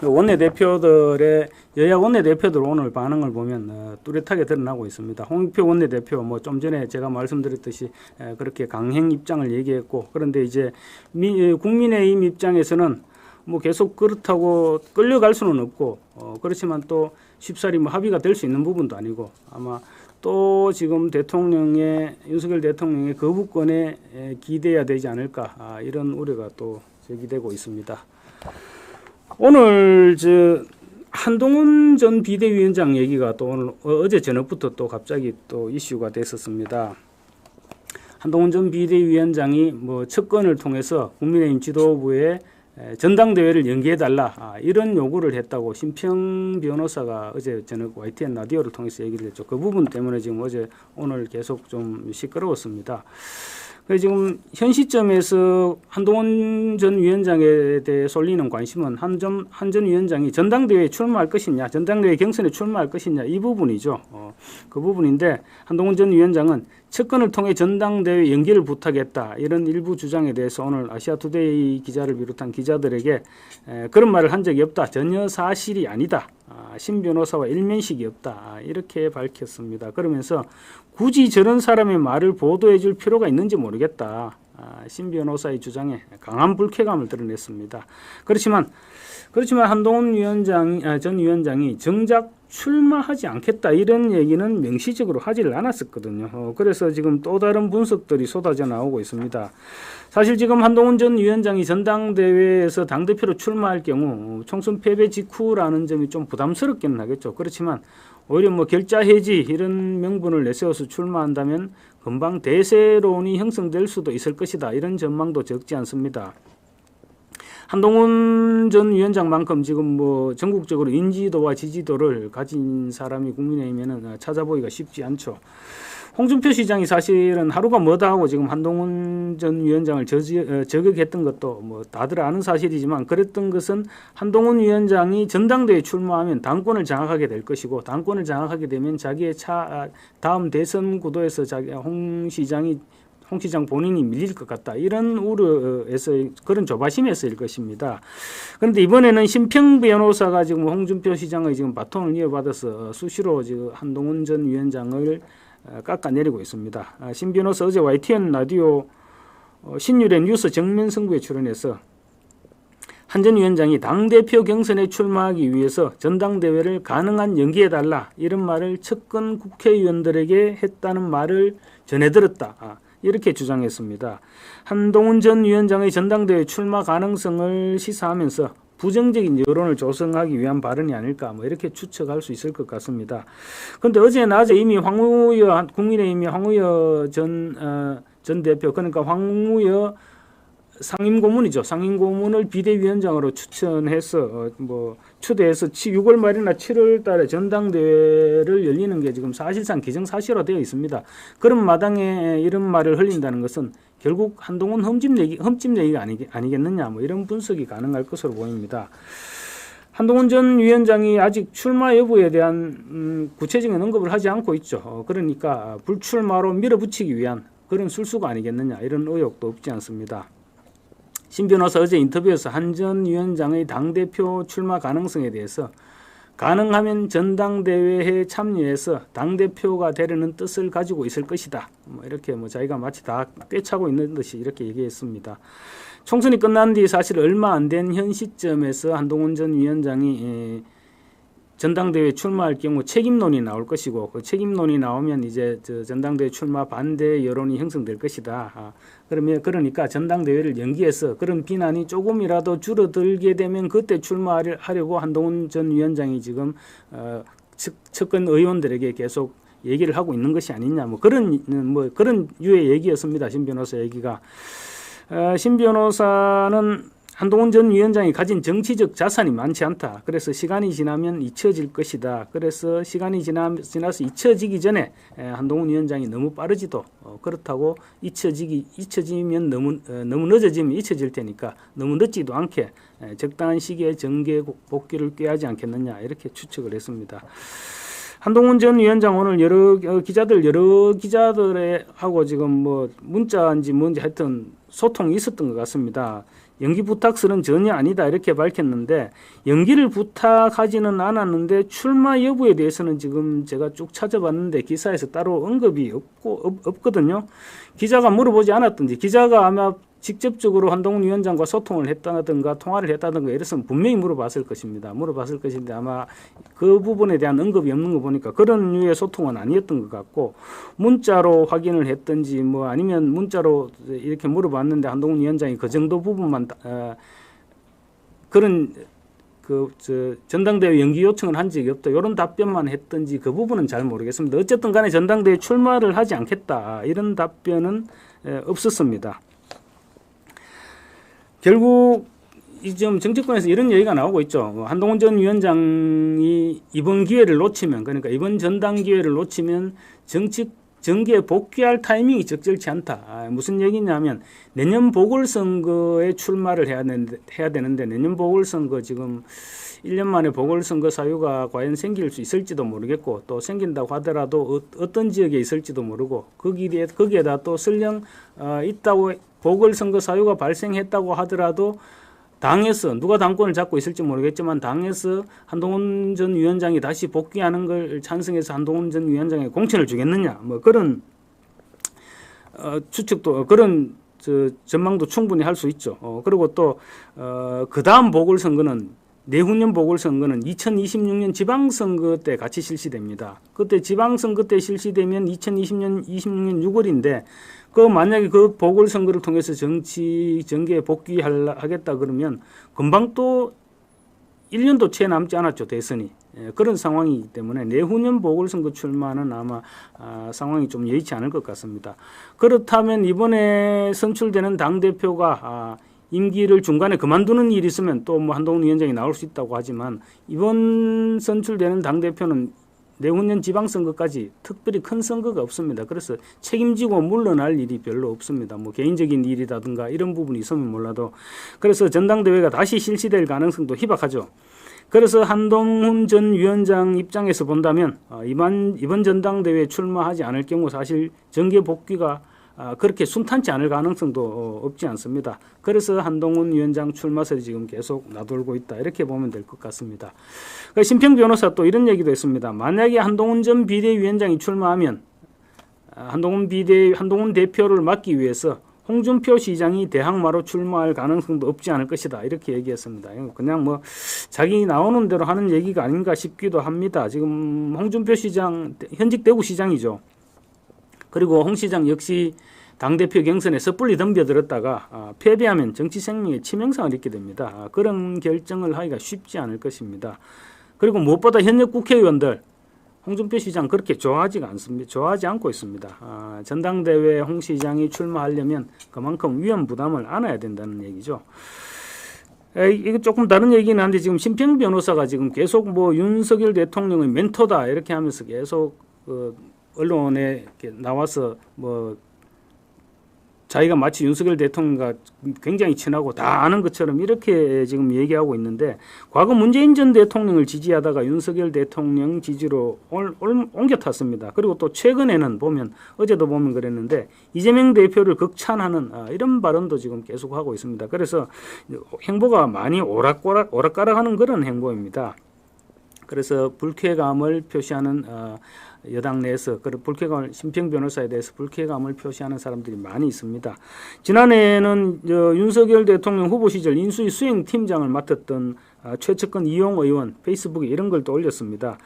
여야 원내대표들 오늘 반응을 보면 뚜렷하게 드러나고 있습니다. 홍익표 원내대표 좀 전에 제가 말씀드렸듯이 그렇게 강행 입장을 얘기했고 그런데 이제 국민의힘 입장에서는 뭐 계속 그렇다고 끌려갈 수는 없고 그렇지만 또 쉽사리 합의가 될 수 있는 부분도 아니고 아마 또 지금 윤석열 대통령의 거부권에 기대해야 되지 않을까 이런 우려가 또 제기되고 있습니다. 오늘 한동훈 전 비대위원장 얘기가 또 오늘 어제 저녁부터 또 갑자기 또 이슈가 됐었습니다. 한동훈 전 비대위원장이 측근을 통해서 국민의힘 지도부에 전당대회를 연기해달라 이런 요구를 했다고 심평 변호사가 어제 저녁 YTN 라디오를 통해서 얘기를 했죠. 그 부분 때문에 지금 오늘 계속 좀 시끄러웠습니다. 지금 현 시점에서 한동훈 전 위원장에 대해 쏠리는 관심은 한 전 위원장이 전당대회에 출마할 것이냐, 전당대회 경선에 출마할 것이냐 이 부분이죠. 그 부분인데 한동훈 전 위원장은 측근을 통해 전당대회 연기를 부탁했다 이런 일부 주장에 대해서 오늘 아시아투데이 기자를 비롯한 기자들에게 그런 말을 한 적이 없다. 전혀 사실이 아니다. 신 변호사와 일면식이 없다. 이렇게 밝혔습니다. 그러면서 굳이 저런 사람의 말을 보도해 줄 필요가 있는지 모르겠다. 신 변호사의 주장에 강한 불쾌감을 드러냈습니다. 그렇지만 한동훈 전 위원장이 정작 출마하지 않겠다 이런 얘기는 명시적으로 하지를 않았었거든요. 그래서 지금 또 다른 분석들이 쏟아져 나오고 있습니다. 사실 지금 한동훈 전 위원장이 전당대회에서 당대표로 출마할 경우 총선 패배 직후라는 점이 좀 부담스럽기는 하겠죠. 그렇지만 오히려 결자 해지 이런 명분을 내세워서 출마한다면 금방 대세론이 형성될 수도 있을 것이다. 이런 전망도 적지 않습니다. 한동훈 전 위원장만큼 지금 전국적으로 인지도와 지지도를 가진 사람이 국민의힘에는 찾아보기가 쉽지 않죠. 홍준표 시장이 사실은 하루가 뭐다 하고 지금 한동훈 전 위원장을 저격했던 것도 다들 아는 사실이지만 그랬던 것은 한동훈 위원장이 전당대회에 출마하면 당권을 장악하게 될 것이고 당권을 장악하게 되면 자기의 다음 대선 구도에서 홍 시장 본인이 밀릴 것 같다. 이런 우려에서 그런 조바심에서일 것입니다. 그런데 이번에는 심평 변호사가 지금 홍준표 시장의 지금 바톤을 이어받아서 수시로 지금 한동훈 전 위원장을 깎아내리고 있습니다. 신 변호사 어제 YTN 라디오 신유래 뉴스 정면 승부에 출연해서 한 전 위원장이 당대표 경선에 출마하기 위해서 전당대회를 가능한 연기해달라 이런 말을 측근 국회의원들에게 했다는 말을 전해들었다. 이렇게 주장했습니다. 한동훈 전 위원장의 전당대회 출마 가능성을 시사하면서 부정적인 여론을 조성하기 위한 발언이 아닐까 뭐 이렇게 추측할 수 있을 것 같습니다. 그런데 어제 낮에 이미 국민의힘이 황우여 전 대표, 그러니까 황우여 상임고문이죠. 상임고문을 비대위원장으로 추천해서 초대해서 6월 말이나 7월 달에 전당대회를 열리는 게 지금 사실상 기정사실화 되어 있습니다. 그런 마당에 이런 말을 흘린다는 것은 결국 한동훈 흠집 얘기가 아니겠느냐 뭐 이런 분석이 가능할 것으로 보입니다. 한동훈 전 위원장이 아직 출마 여부에 대한 구체적인 언급을 하지 않고 있죠. 그러니까 불출마로 밀어붙이기 위한 그런 술수가 아니겠느냐 이런 의혹도 없지 않습니다. 신 변호사 어제 인터뷰에서 한 전 위원장의 당대표 출마 가능성에 대해서 가능하면 전당대회에 참여해서 당대표가 되려는 뜻을 가지고 있을 것이다. 이렇게 자기가 마치 다 꿰차고 있는 듯이 이렇게 얘기했습니다. 총선이 끝난 뒤 사실 얼마 안 된 현 시점에서 한동훈 전 위원장이 전당대회 출마할 경우 책임론이 나올 것이고 그 책임론이 나오면 이제 전당대회 출마 반대 여론이 형성될 것이다. 그러니까 전당대회를 연기해서 그런 비난이 조금이라도 줄어들게 되면 그때 출마하려고 한동훈 전 위원장이 지금 측근 의원들에게 계속 얘기를 하고 있는 것이 아니냐 그런 유의 얘기였습니다. 신 변호사 얘기가. 신 변호사는 한동훈 전 위원장이 가진 정치적 자산이 많지 않다. 그래서 시간이 지나면 잊혀질 것이다. 그래서 시간이 지나서 잊혀지기 전에 한동훈 위원장이 너무 빠르지도 그렇다고 잊혀지면 너무 늦어지면 잊혀질 테니까 너무 늦지도 않게 적당한 시기에 정계 복귀를 꾀하지 않겠느냐 이렇게 추측을 했습니다. 한동훈 전 위원장 오늘 여러 기자들하고 지금 문자인지 뭔지 하여튼 소통이 있었던 것 같습니다. 연기 부탁설은 전혀 아니다 이렇게 밝혔는데 연기를 부탁하지는 않았는데 출마 여부에 대해서는 지금 제가 쭉 찾아봤는데 기사에서 따로 언급이 없거든요. 기자가 물어보지 않았든지 기자가 아마 직접적으로 한동훈 위원장과 소통을 했다든가 통화를 했다든가 이랬으면 분명히 물어봤을 것인데 아마 그 부분에 대한 언급이 없는 거 보니까 그런 류의 소통은 아니었던 것 같고 문자로 확인을 했든지 아니면 문자로 이렇게 물어봤는데 한동훈 위원장이 그 정도 부분만 그런 전당대회 연기 요청을 한 적이 없다 이런 답변만 했든지 그 부분은 잘 모르겠습니다. 어쨌든 간에 전당대회 출마를 하지 않겠다 이런 답변은 없었습니다. 결국 지금 정치권에서 이런 얘기가 나오고 있죠. 한동훈 전 위원장이 이번 기회를 놓치면 그러니까 이번 전당 기회를 놓치면 정계에 복귀할 타이밍이 적절치 않다. 무슨 얘기냐면 내년 보궐선거에 출마를 해야 되는데 내년 보궐선거 지금 1년 만에 보궐선거 사유가 과연 생길 수 있을지도 모르겠고 또 생긴다고 하더라도 어떤 지역에 있을지도 모르고 거기에다 또 설령 있다고 보궐선거 사유가 발생했다고 하더라도 당에서 누가 당권을 잡고 있을지 모르겠지만 당에서 한동훈 전 위원장이 다시 복귀하는 걸 찬성해서 한동훈 전 위원장에게 공천을 주겠느냐 그런 추측도 그런 전망도 충분히 할 수 있죠. 그리고 또 그 다음 보궐선거는 내후년 보궐선거는 2026년 지방선거 때 같이 실시됩니다. 그때 지방선거 때 실시되면 2026년 6월인데 만약에 그 보궐선거를 통해서 정계에 복귀하겠다 그러면 금방 또 1년도 채 남지 않았죠. 대선이. 그런 상황이기 때문에 내후년 보궐선거 출마는 아마 상황이 좀 여의치 않을 것 같습니다. 그렇다면 이번에 선출되는 당대표가 임기를 중간에 그만두는 일이 있으면 또 한동훈 위원장이 나올 수 있다고 하지만 이번 선출되는 당대표는 내후년 지방선거까지 특별히 큰 선거가 없습니다. 그래서 책임지고 물러날 일이 별로 없습니다. 개인적인 일이라든가 이런 부분이 있으면 몰라도 그래서 전당대회가 다시 실시될 가능성도 희박하죠. 그래서 한동훈 전 위원장 입장에서 본다면 이번 전당대회에 출마하지 않을 경우 사실 정계 복귀가 그렇게 순탄치 않을 가능성도 없지 않습니다. 그래서 한동훈 위원장 출마설이 지금 계속 나돌고 있다. 이렇게 보면 될 것 같습니다. 심평 변호사 또 이런 얘기도 했습니다. 만약에 한동훈 전 비대위원장이 출마하면 한동훈 대표를 막기 위해서 홍준표 시장이 대항마로 출마할 가능성도 없지 않을 것이다. 이렇게 얘기했습니다. 그냥 자기 나오는 대로 하는 얘기가 아닌가 싶기도 합니다. 지금 홍준표 시장 현직 대구시장이죠. 그리고 홍 시장 역시 당대표 경선에 섣불리 덤벼들었다가 패배하면 정치 생명에 치명상을 입게 됩니다. 그런 결정을 하기가 쉽지 않을 것입니다. 그리고 무엇보다 현역 국회의원들 홍준표 시장 그렇게 좋아하지가 않습니다. 좋아하지 않고 있습니다. 전당대회 홍 시장이 출마하려면 그만큼 위험 부담을 안아야 된다는 얘기죠. 이거 조금 다른 얘기는 한데 지금 심평 변호사가 지금 계속 뭐 윤석열 대통령의 멘토다 이렇게 하면서 계속 언론에 이렇게 나와서 뭐 자기가 마치 윤석열 대통령과 굉장히 친하고 다 아는 것처럼 이렇게 지금 얘기하고 있는데 과거 문재인 전 대통령을 지지하다가 윤석열 대통령 지지로 옮겨 탔습니다. 그리고 또 최근에는 보면 어제도 보면 그랬는데 이재명 대표를 극찬하는 이런 발언도 지금 계속하고 있습니다. 그래서 행보가 많이 오락가락하는 그런 행보입니다. 그래서 불쾌감을 표시하는 여당 내에서 그 불쾌감을 심평 변호사에 대해서 불쾌감을 표시하는 사람들이 많이 있습니다. 지난해에는 윤석열 대통령 후보 시절 인수위 수행팀장을 맡았던 최측근 이용 의원 페이스북에 이런 걸 또 올렸습니다.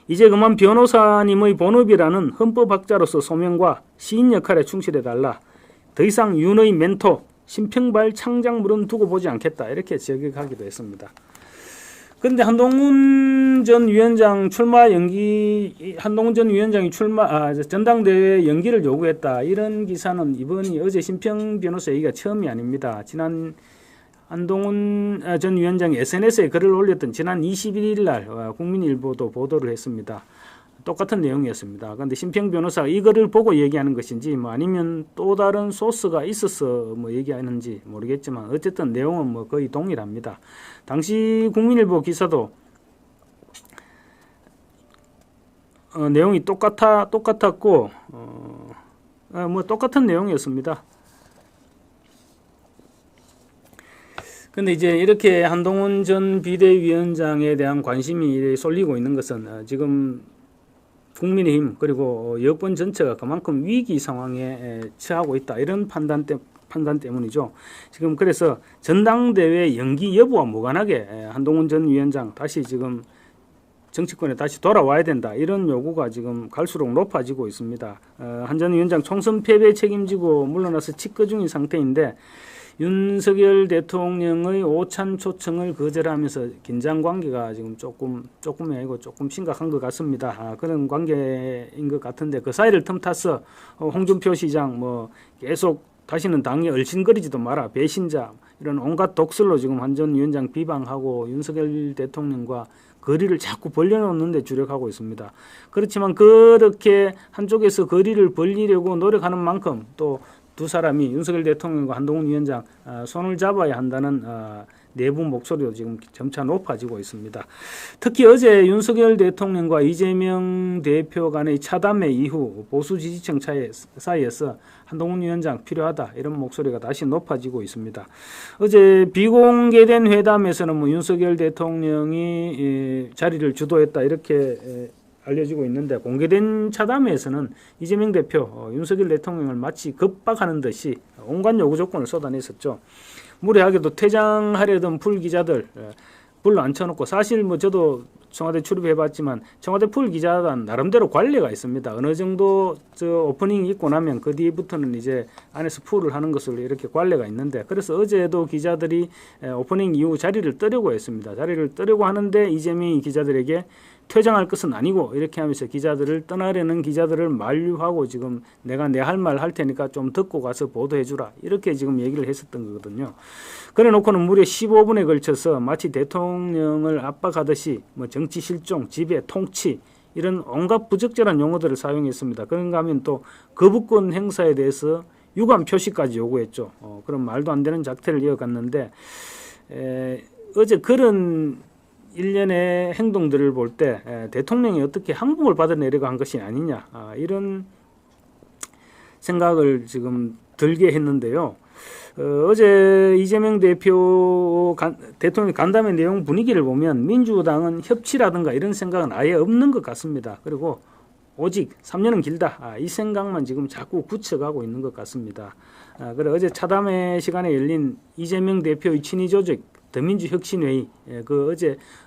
이제 그만 변호사님의 본업이라는 헌법학자로서 소명과 시인 역할에 충실해달라. 더 이상 윤의 멘토 심평발 창작물은 두고 보지 않겠다. 이렇게 저격하기도 했습니다. 그런데 한동훈 전 위원장이 전당대회 연기를 요구했다. 이런 기사는 이번이 어제 심평 변호사 얘기가 처음이 아닙니다. 지난 한동훈 전 위원장이 SNS에 글을 올렸던 지난 21일 날 국민일보도 보도를 했습니다. 똑같은 내용이었습니다. 그런데 심평 변호사가 이거를 보고 얘기하는 것인지 뭐 아니면 또 다른 소스가 있어서 뭐 얘기하는지 모르겠지만 어쨌든 내용은 뭐 거의 동일합니다. 당시 국민일보 기사도 내용이 똑같았고 뭐 똑같은 내용이었습니다. 근데 이제 이렇게 한동훈 전 비대위원장에 대한 관심이 쏠리고 있는 것은 지금 국민의힘 그리고 여권 전체가 그만큼 위기 상황에 처하고 있다. 이런 판단 때문이죠. 지금 그래서 전당대회 연기 여부와 무관하게 한동훈 전 위원장 다시 지금 정치권에 다시 돌아와야 된다. 이런 요구가 지금 갈수록 높아지고 있습니다. 한 전 위원장 총선 패배 책임지고 물러나서 직거 중인 상태인데 윤석열 대통령의 오찬 초청을 거절하면서 긴장 관계가 지금 조금이 아니고 조금 심각한 것 같습니다. 그런 관계인 것 같은데 그 사이를 틈타서 홍준표 시장 뭐 계속 다시는 당에 얼씬거리지도 마라 배신자 이런 온갖 독설로 지금 한 전 위원장 비방하고 윤석열 대통령과 거리를 자꾸 벌려놓는 데 주력하고 있습니다. 그렇지만 그렇게 한쪽에서 거리를 벌리려고 노력하는 만큼 또 두 사람이 윤석열 대통령과 한동훈 위원장 손을 잡아야 한다는 내부 목소리도 지금 점차 높아지고 있습니다. 특히 어제 윤석열 대통령과 이재명 대표 간의 차담회 이후 보수 지지층 사이에서 한동훈 위원장 필요하다 이런 목소리가 다시 높아지고 있습니다. 어제 비공개된 회담에서는 뭐 윤석열 대통령이 자리를 주도했다 이렇게 알려지고 있는데 공개된 차담회에서는 이재명 대표, 윤석열 대통령을 마치 겁박하는 듯이 온갖 요구 조건을 쏟아냈었죠. 무례하게도 퇴장하려던 풀 기자들 불러 앉혀놓고 사실 뭐 저도 청와대 출입해봤지만 청와대 풀 기자단 나름대로 관례가 있습니다. 어느 정도 오프닝이 있고 나면 그 뒤부터는 이제 안에서 풀을 하는 것으로 이렇게 관례가 있는데 그래서 어제도 기자들이 오프닝 이후 자리를 뜨려고 했습니다. 자리를 뜨려고 하는데 이재명이 기자들에게 퇴장할 것은 아니고 이렇게 하면서 기자들을 떠나려는 기자들을 만류하고 지금 내가 내 할 말 할 테니까 좀 듣고 가서 보도해주라 이렇게 지금 얘기를 했었던 거거든요. 그래 놓고는 무려 15분에 걸쳐서 마치 대통령을 압박하듯이 뭐 정치 실종, 지배, 통치 이런 온갖 부적절한 용어들을 사용했습니다. 그런가 하면 또 거부권 행사에 대해서 유감 표시까지 요구했죠. 그런 말도 안 되는 작태를 이어갔는데 어제 그런 일련의 행동들을 볼 때 대통령이 어떻게 항복을 받아내려고 한 것이 아니냐 이런 생각을 지금 들게 했는데요. 어제 이재명 대통령 간담회 내용 분위기를 보면 민주당은 협치라든가 이런 생각은 아예 없는 것 같습니다. 그리고 오직 3년은 길다 이 생각만 지금 자꾸 굳혀가고 있는 것 같습니다. 그래 어제 차담회 시간에 열린 이재명 대표의 친위 조직 더민주혁신회의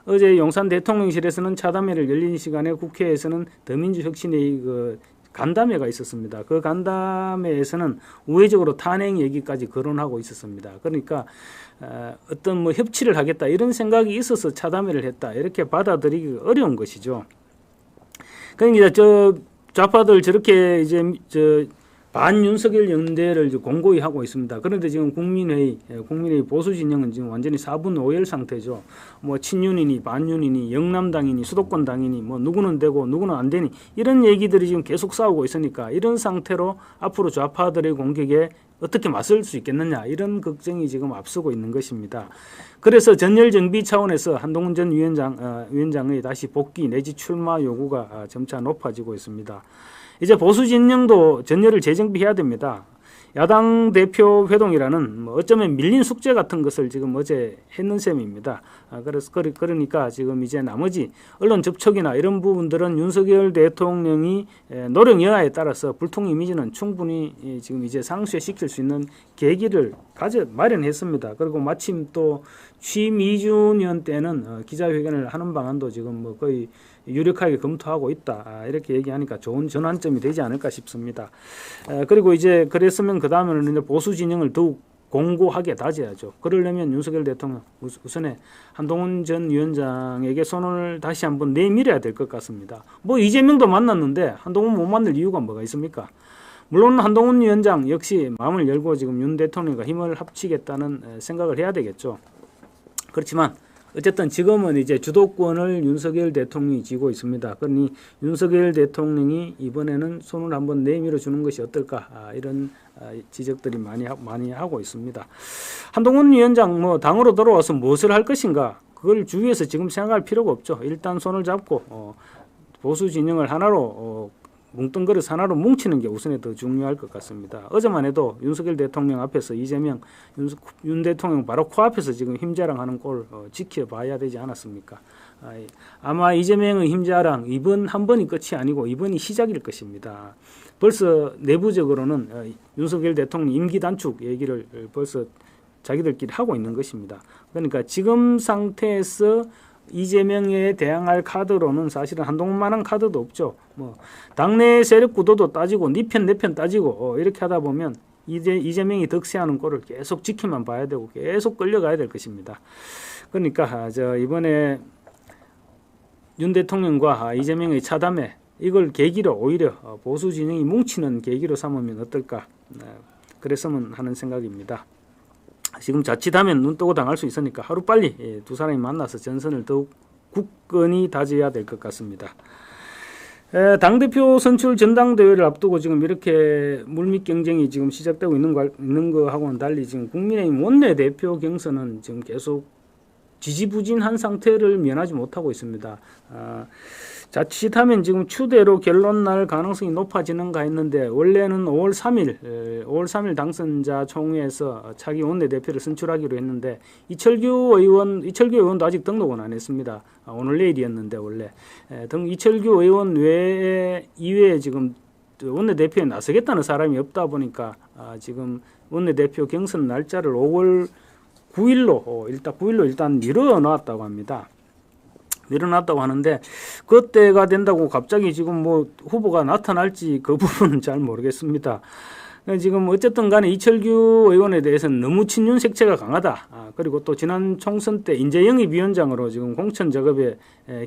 어제 용산 대통령실에서는 차담회를 열린 시간에 국회에서는 더민주혁신회의 간담회가 있었습니다. 그 간담회에서는 우회적으로 탄핵 얘기까지 거론하고 있었습니다. 그러니까 어떤 뭐 협치를 하겠다 이런 생각이 있어서 차담회를 했다 이렇게 받아들이기 어려운 것이죠. 그러니까 저 좌파들 저렇게 이제 반윤석열 연대를 공고히 하고 있습니다. 그런데 지금 국민회의 보수 진영은 지금 완전히 4분 5열 상태죠. 뭐 친윤이니 반윤이니 영남당이니 수도권당이니 뭐 누구는 되고 누구는 안 되니 이런 얘기들이 지금 계속 싸우고 있으니까 이런 상태로 앞으로 좌파들의 공격에 어떻게 맞설 수 있겠느냐 이런 걱정이 지금 앞서고 있는 것입니다. 그래서 전열 정비 차원에서 한동훈 전 위원장의 다시 복귀 내지 출마 요구가 점차 높아지고 있습니다. 이제 보수 진영도 전열을 재정비해야 됩니다. 야당 대표 회동이라는 어쩌면 밀린 숙제 같은 것을 지금 어제 했는 셈입니다. 그러니까 지금 이제 나머지 언론 접촉이나 이런 부분들은 윤석열 대통령이 노력 여하에 따라서 불통 이미지는 충분히 지금 이제 상쇄시킬 수 있는 계기를 마련했습니다. 그리고 마침 또 취임 2주년 때는 기자회견을 하는 방안도 지금 뭐 거의 유력하게 검토하고 있다. 이렇게 얘기하니까 좋은 전환점이 되지 않을까 싶습니다. 그리고 이제 그랬으면 그 다음에는 이제 보수 진영을 더욱 공고하게 다져야죠. 그러려면 윤석열 대통령 우선에 한동훈 전 위원장에게 손을 다시 한번 내밀어야 될 것 같습니다. 뭐 이재명도 만났는데 한동훈 못 만날 이유가 뭐가 있습니까? 물론 한동훈 위원장 역시 마음을 열고 지금 윤 대통령과 힘을 합치겠다는 생각을 해야 되겠죠. 그렇지만 어쨌든 지금은 이제 주도권을 윤석열 대통령이 쥐고 있습니다. 그러니 윤석열 대통령이 이번에는 손을 한번 내밀어 주는 것이 어떨까 이런 지적들이 많이 하고 있습니다. 한동훈 위원장 뭐 당으로 돌아와서 무엇을 할 것인가 그걸 주위에서 지금 생각할 필요가 없죠. 일단 손을 잡고 보수 진영을 하나로 뭉뚱그려서 하나로 뭉치는 게 우선에 더 중요할 것 같습니다. 어제만 해도 윤석열 대통령 앞에서 이재명, 윤 대통령 바로 코앞에서 지금 힘자랑하는 꼴 지켜봐야 되지 않았습니까? 아마 이재명의 힘자랑 이번 한 번이 끝이 아니고 이번이 시작일 것입니다. 벌써 내부적으로는 윤석열 대통령 임기 단축 얘기를 벌써 자기들끼리 하고 있는 것입니다. 그러니까 지금 상태에서 이재명에 대항할 카드로는 사실은 한동훈만한 카드도 없죠. 뭐 당내 세력 구도도 따지고 네 편 내 편 따지고 이렇게 하다 보면 이재명이 득세하는 꼴을 계속 지켜만 봐야 되고 계속 끌려가야 될 것입니다. 그러니까 이번에 윤 대통령과 이재명의 차담회 이걸 계기로 오히려 보수 진영이 뭉치는 계기로 삼으면 어떨까 그랬으면 하는 생각입니다. 지금 자칫하면 눈 뜨고 당할 수 있으니까 하루빨리 두 사람이 만나서 전선을 더욱 굳건히 다져야 될 것 같습니다. 당대표 선출 전당대회를 앞두고 지금 이렇게 물밑 경쟁이 지금 시작되고 있는 거하고는 달리 지금 국민의힘 원내대표 경선은 지금 계속 지지부진한 상태를 면하지 못하고 있습니다. 자칫하면 지금 추대로 결론 날 가능성이 높아지는가 했는데 원래는 5월 3일 당선자 총회에서 차기 원내대표를 선출하기로 했는데 이철규 의원도 아직 등록은 안 했습니다. 오늘 내일이었는데 원래 이철규 의원 이외에 지금 원내대표에 나서겠다는 사람이 없다 보니까 지금 원내대표 경선 날짜를 5월 9일로 일단 미뤄놨다고 합니다. 밀어놨다고 하는데 그때가 된다고 갑자기 지금 뭐 후보가 나타날지 그 부분은 잘 모르겠습니다. 지금 어쨌든 간에 이철규 의원에 대해서는 너무 친윤 색채가 강하다. 그리고 또 지난 총선 때 인재영입 위원장으로 지금 공천 작업에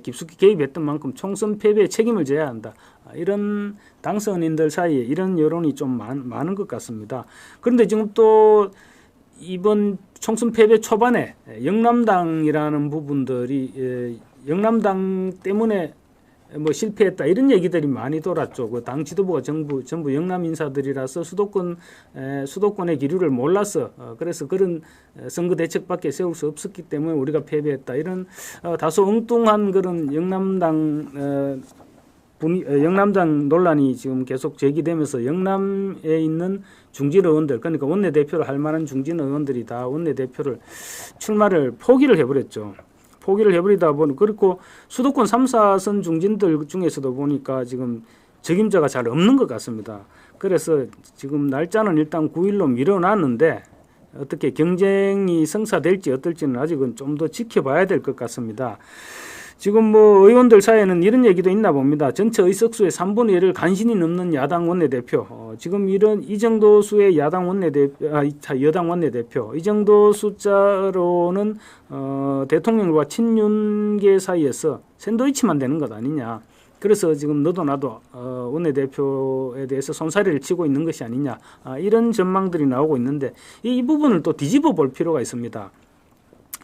깊숙이 개입했던 만큼 총선 패배에 책임을 져야 한다. 이런 당선인들 사이에 이런 여론이 좀 많은 것 같습니다. 그런데 지금 또 이번 총선 패배 초반에 영남당이라는 부분들이 영남당 때문에 뭐 실패했다 이런 얘기들이 많이 돌았죠. 그 당 지도부가 전부 영남 인사들이라서 수도권의 기류를 몰라서 그래서 그런 선거 대책밖에 세울 수 없었기 때문에 우리가 패배했다 이런 다소 엉뚱한 그런 영남당 논란이 지금 계속 제기되면서 영남에 있는 중진 의원들 그러니까 원내대표를 할 만한 중진 의원들이 다 원내대표를 출마를 포기를 해버렸죠. 포기를 해버리다 보니 그리고 수도권 3, 4선 중진들 중에서도 보니까 지금 적임자가 잘 없는 것 같습니다. 그래서 지금 날짜는 일단 9일로 미뤄놨는데 어떻게 경쟁이 성사될지 어떨지는 아직은 좀 더 지켜봐야 될 것 같습니다. 지금 뭐 의원들 사이에는 이런 얘기도 있나 봅니다. 전체 의석수의 3분의 1을 간신히 넘는 야당 원내대표. 지금 이 정도 수의 여당 원내대표, 이 정도 숫자로는 대통령과 친윤계 사이에서 샌드위치만 되는 것 아니냐. 그래서 지금 너도 나도 원내대표에 대해서 손사래를 치고 있는 것이 아니냐. 이런 전망들이 나오고 있는데 이 부분을 또 뒤집어 볼 필요가 있습니다.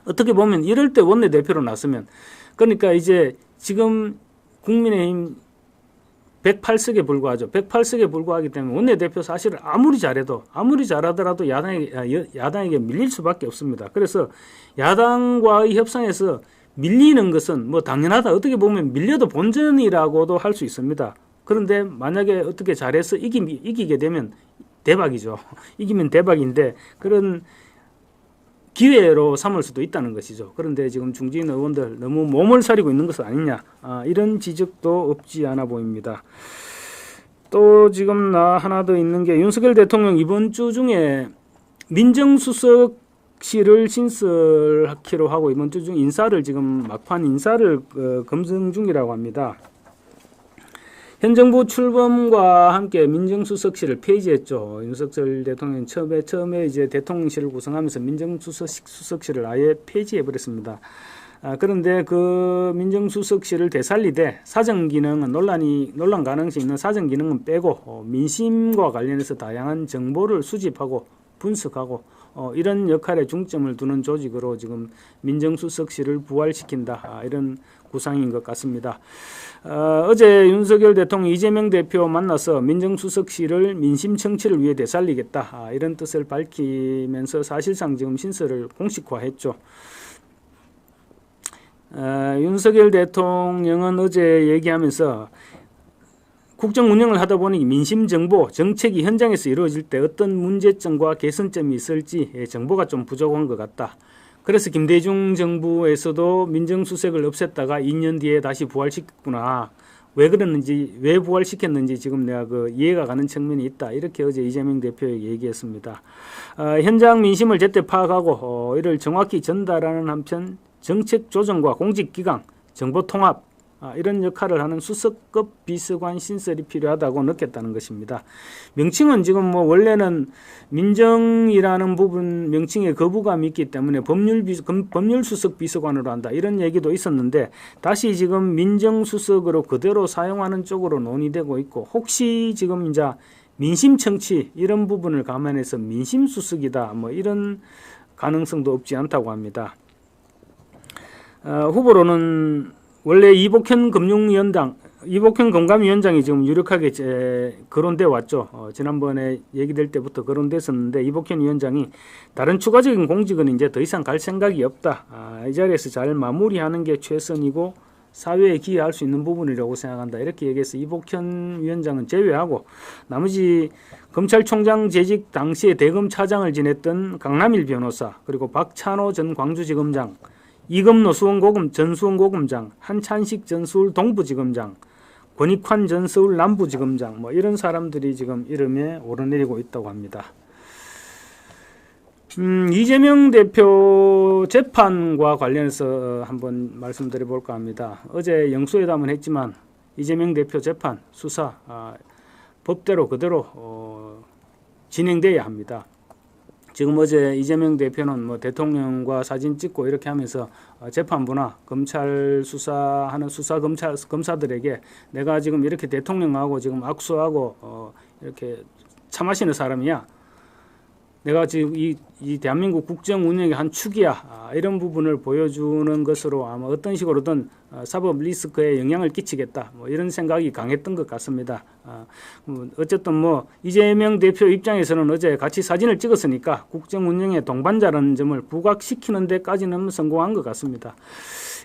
어떻게 보면 이럴 때 원내대표로 나서면, 그러니까 이제 지금 국민의힘 108석에 불과하죠. 108석에 불과하기 때문에 원내대표 사실은 아무리 잘하더라도 야당에게 밀릴 수밖에 없습니다. 그래서 야당과의 협상에서 밀리는 것은 뭐 당연하다. 어떻게 보면 밀려도 본전이라고도 할 수 있습니다. 그런데 만약에 어떻게 잘해서 이기게 되면 대박이죠. 이기면 대박인데 그런 기회로 삼을 수도 있다는 것이죠. 그런데 지금 중진 의원들 너무 몸을 사리고 있는 것은 아니냐, 이런 지적도 없지 않아 보입니다. 또 지금 하나 더 있는 게, 윤석열 대통령 이번 주 중에 민정수석실을 신설하기로 하고 이번 주 중 인사를 지금 막판 인사를 검증 중이라고 합니다. 현 정부 출범과 함께 민정수석실을 폐지했죠. 윤석열 대통령 처음에 이제 대통령실을 구성하면서 민정수석실을 아예 폐지해버렸습니다. 그런데 그 민정수석실을 되살리되 사정 기능은 논란 가능성이 있는 사정 기능은 빼고 민심과 관련해서 다양한 정보를 수집하고 분석하고 이런 역할에 중점을 두는 조직으로 지금 민정수석실을 부활시킨다, 이런 구상인 것 같습니다. 어제 윤석열 대통령 이재명 대표 만나서 민정수석실을 민심 청취를 위해 되살리겠다, 이런 뜻을 밝히면서 사실상 지금 신설을 공식화했죠. 윤석열 대통령은 어제 얘기하면서 국정 운영을 하다 보니 민심 정보, 정책이 현장에서 이루어질 때 어떤 문제점과 개선점이 있을지 정보가 좀 부족한 것 같다. 그래서 김대중 정부에서도 민정수석을 없앴다가 2년 뒤에 다시 부활시켰구나. 왜 그랬는지, 왜 부활시켰는지 지금 내가 이해가 가는 측면이 있다. 이렇게 어제 이재명 대표에게 얘기했습니다. 현장 민심을 제때 파악하고 이를 정확히 전달하는 한편 정책 조정과 공직기강, 정보통합, 이런 역할을 하는 수석급 비서관 신설이 필요하다고 느꼈다는 것입니다. 명칭은 지금 뭐 원래는 민정이라는 부분 명칭에 거부감이 있기 때문에 법률수석 비서관으로 한다, 이런 얘기도 있었는데 다시 지금 민정수석으로 그대로 사용하는 쪽으로 논의되고 있고, 혹시 지금 이제 민심청취 이런 부분을 감안해서 민심수석이다, 뭐 이런 가능성도 없지 않다고 합니다. 후보로는 원래 이복현 금감위원장이 지금 유력하게 거론돼 왔죠. 지난번에 얘기될 때부터 거론됐었는데 이복현 위원장이 다른 추가적인 공직은 이제 더 이상 갈 생각이 없다. 이 자리에서 잘 마무리하는 게 최선이고 사회에 기여할 수 있는 부분이라고 생각한다. 이렇게 얘기해서 이복현 위원장은 제외하고 나머지 검찰총장 재직 당시에 대검 차장을 지냈던 강남일 변호사, 그리고 박찬호 전 광주지검장, 이금노 전 수원고검장, 한찬식 전 서울 동부지검장, 권익환 전 서울 남부지검장, 뭐 이런 사람들이 지금 이름에 오르내리고 있다고 합니다. 이재명 대표 재판과 관련해서 한번 말씀드려볼까 합니다. 어제 영수회담은 했지만 이재명 대표 재판 수사 법대로 그대로 진행돼야 합니다. 지금 어제 이재명 대표는 뭐 대통령과 사진 찍고 이렇게 하면서 재판부나 검찰 수사하는 검사들에게 내가 지금 이렇게 대통령하고 지금 악수하고 이렇게 차 마시는 사람이야. 내가 지금 이 대한민국 국정 운영의 한 축이야. 이런 부분을 보여주는 것으로 아마 어떤 식으로든 사법 리스크에 영향을 끼치겠다. 뭐 이런 생각이 강했던 것 같습니다. 어쨌든 뭐 이재명 대표 입장에서는 어제 같이 사진을 찍었으니까 국정 운영의 동반자라는 점을 부각시키는 데까지는 성공한 것 같습니다.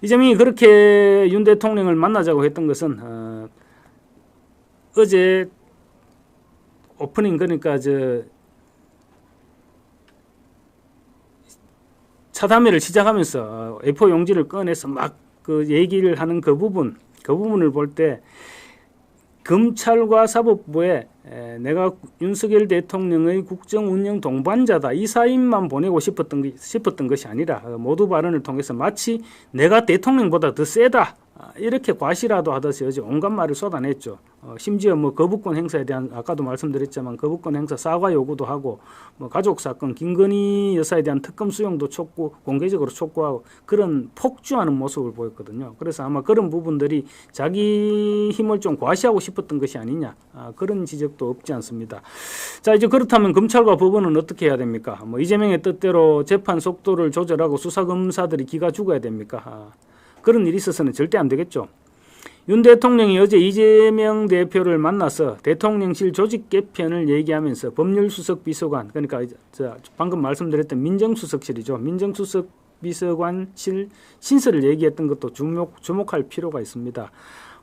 이재명이 그렇게 윤 대통령을 만나자고 했던 것은 어제 오프닝, 그러니까 차담회를 시작하면서 A4 용지를 꺼내서 막 얘기를 하는 그 부분을 볼 때 검찰과 사법부에 내가 윤석열 대통령의 국정 운영 동반자다, 이 사인만 보내고 싶었던 것이 아니라 모두 발언을 통해서 마치 내가 대통령보다 더 세다, 이렇게 과시라도 하듯이 어제 온갖 말을 쏟아냈죠. 심지어 뭐 거부권 행사에 대한 아까도 말씀드렸지만 거부권 행사 사과 요구도 하고 뭐 가족 사건 김건희 여사에 대한 특검 수용도 촉구 공개적으로 촉구하고 그런 폭주하는 모습을 보였거든요. 그래서 아마 그런 부분들이 자기 힘을 좀 과시하고 싶었던 것이 아니냐 그런 지적도 없지 않습니다. 자 이제 그렇다면 검찰과 법원은 어떻게 해야 됩니까? 뭐 이재명의 뜻대로 재판 속도를 조절하고 수사 검사들이 기가 죽어야 됩니까? 그런 일이 있어서는 절대 안 되겠죠. 윤 대통령이 어제 이재명 대표를 만나서 대통령실 조직 개편을 얘기하면서 법률수석 비서관 그러니까 방금 말씀드렸던 민정수석실이죠. 민정수석 비서관실 신설을 얘기했던 것도 주목할 필요가 있습니다.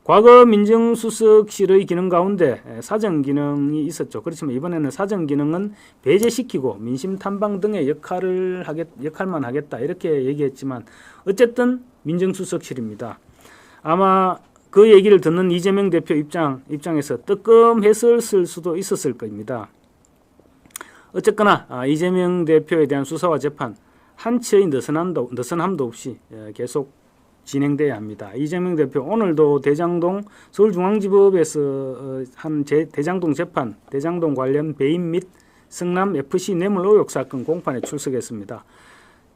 과거 민정수석실의 기능 가운데 사정 기능이 있었죠. 그렇지만 이번에는 사정 기능은 배제시키고 민심 탐방 등의 역할만 하겠다 이렇게 얘기했지만 어쨌든 민정수석실입니다. 아마 그 얘기를 듣는 이재명 대표 입장에서 뜨끔했을 수도 있었을 겁니다. 어쨌거나 이재명 대표에 대한 수사와 재판 한치의 느슨함도 없이 계속 진행돼야 합니다. 이재명 대표 오늘도 대장동 서울중앙지법에서 한 대장동 재판, 대장동 관련 배임 및 성남 FC 뇌물 의혹 사건 공판에 출석했습니다.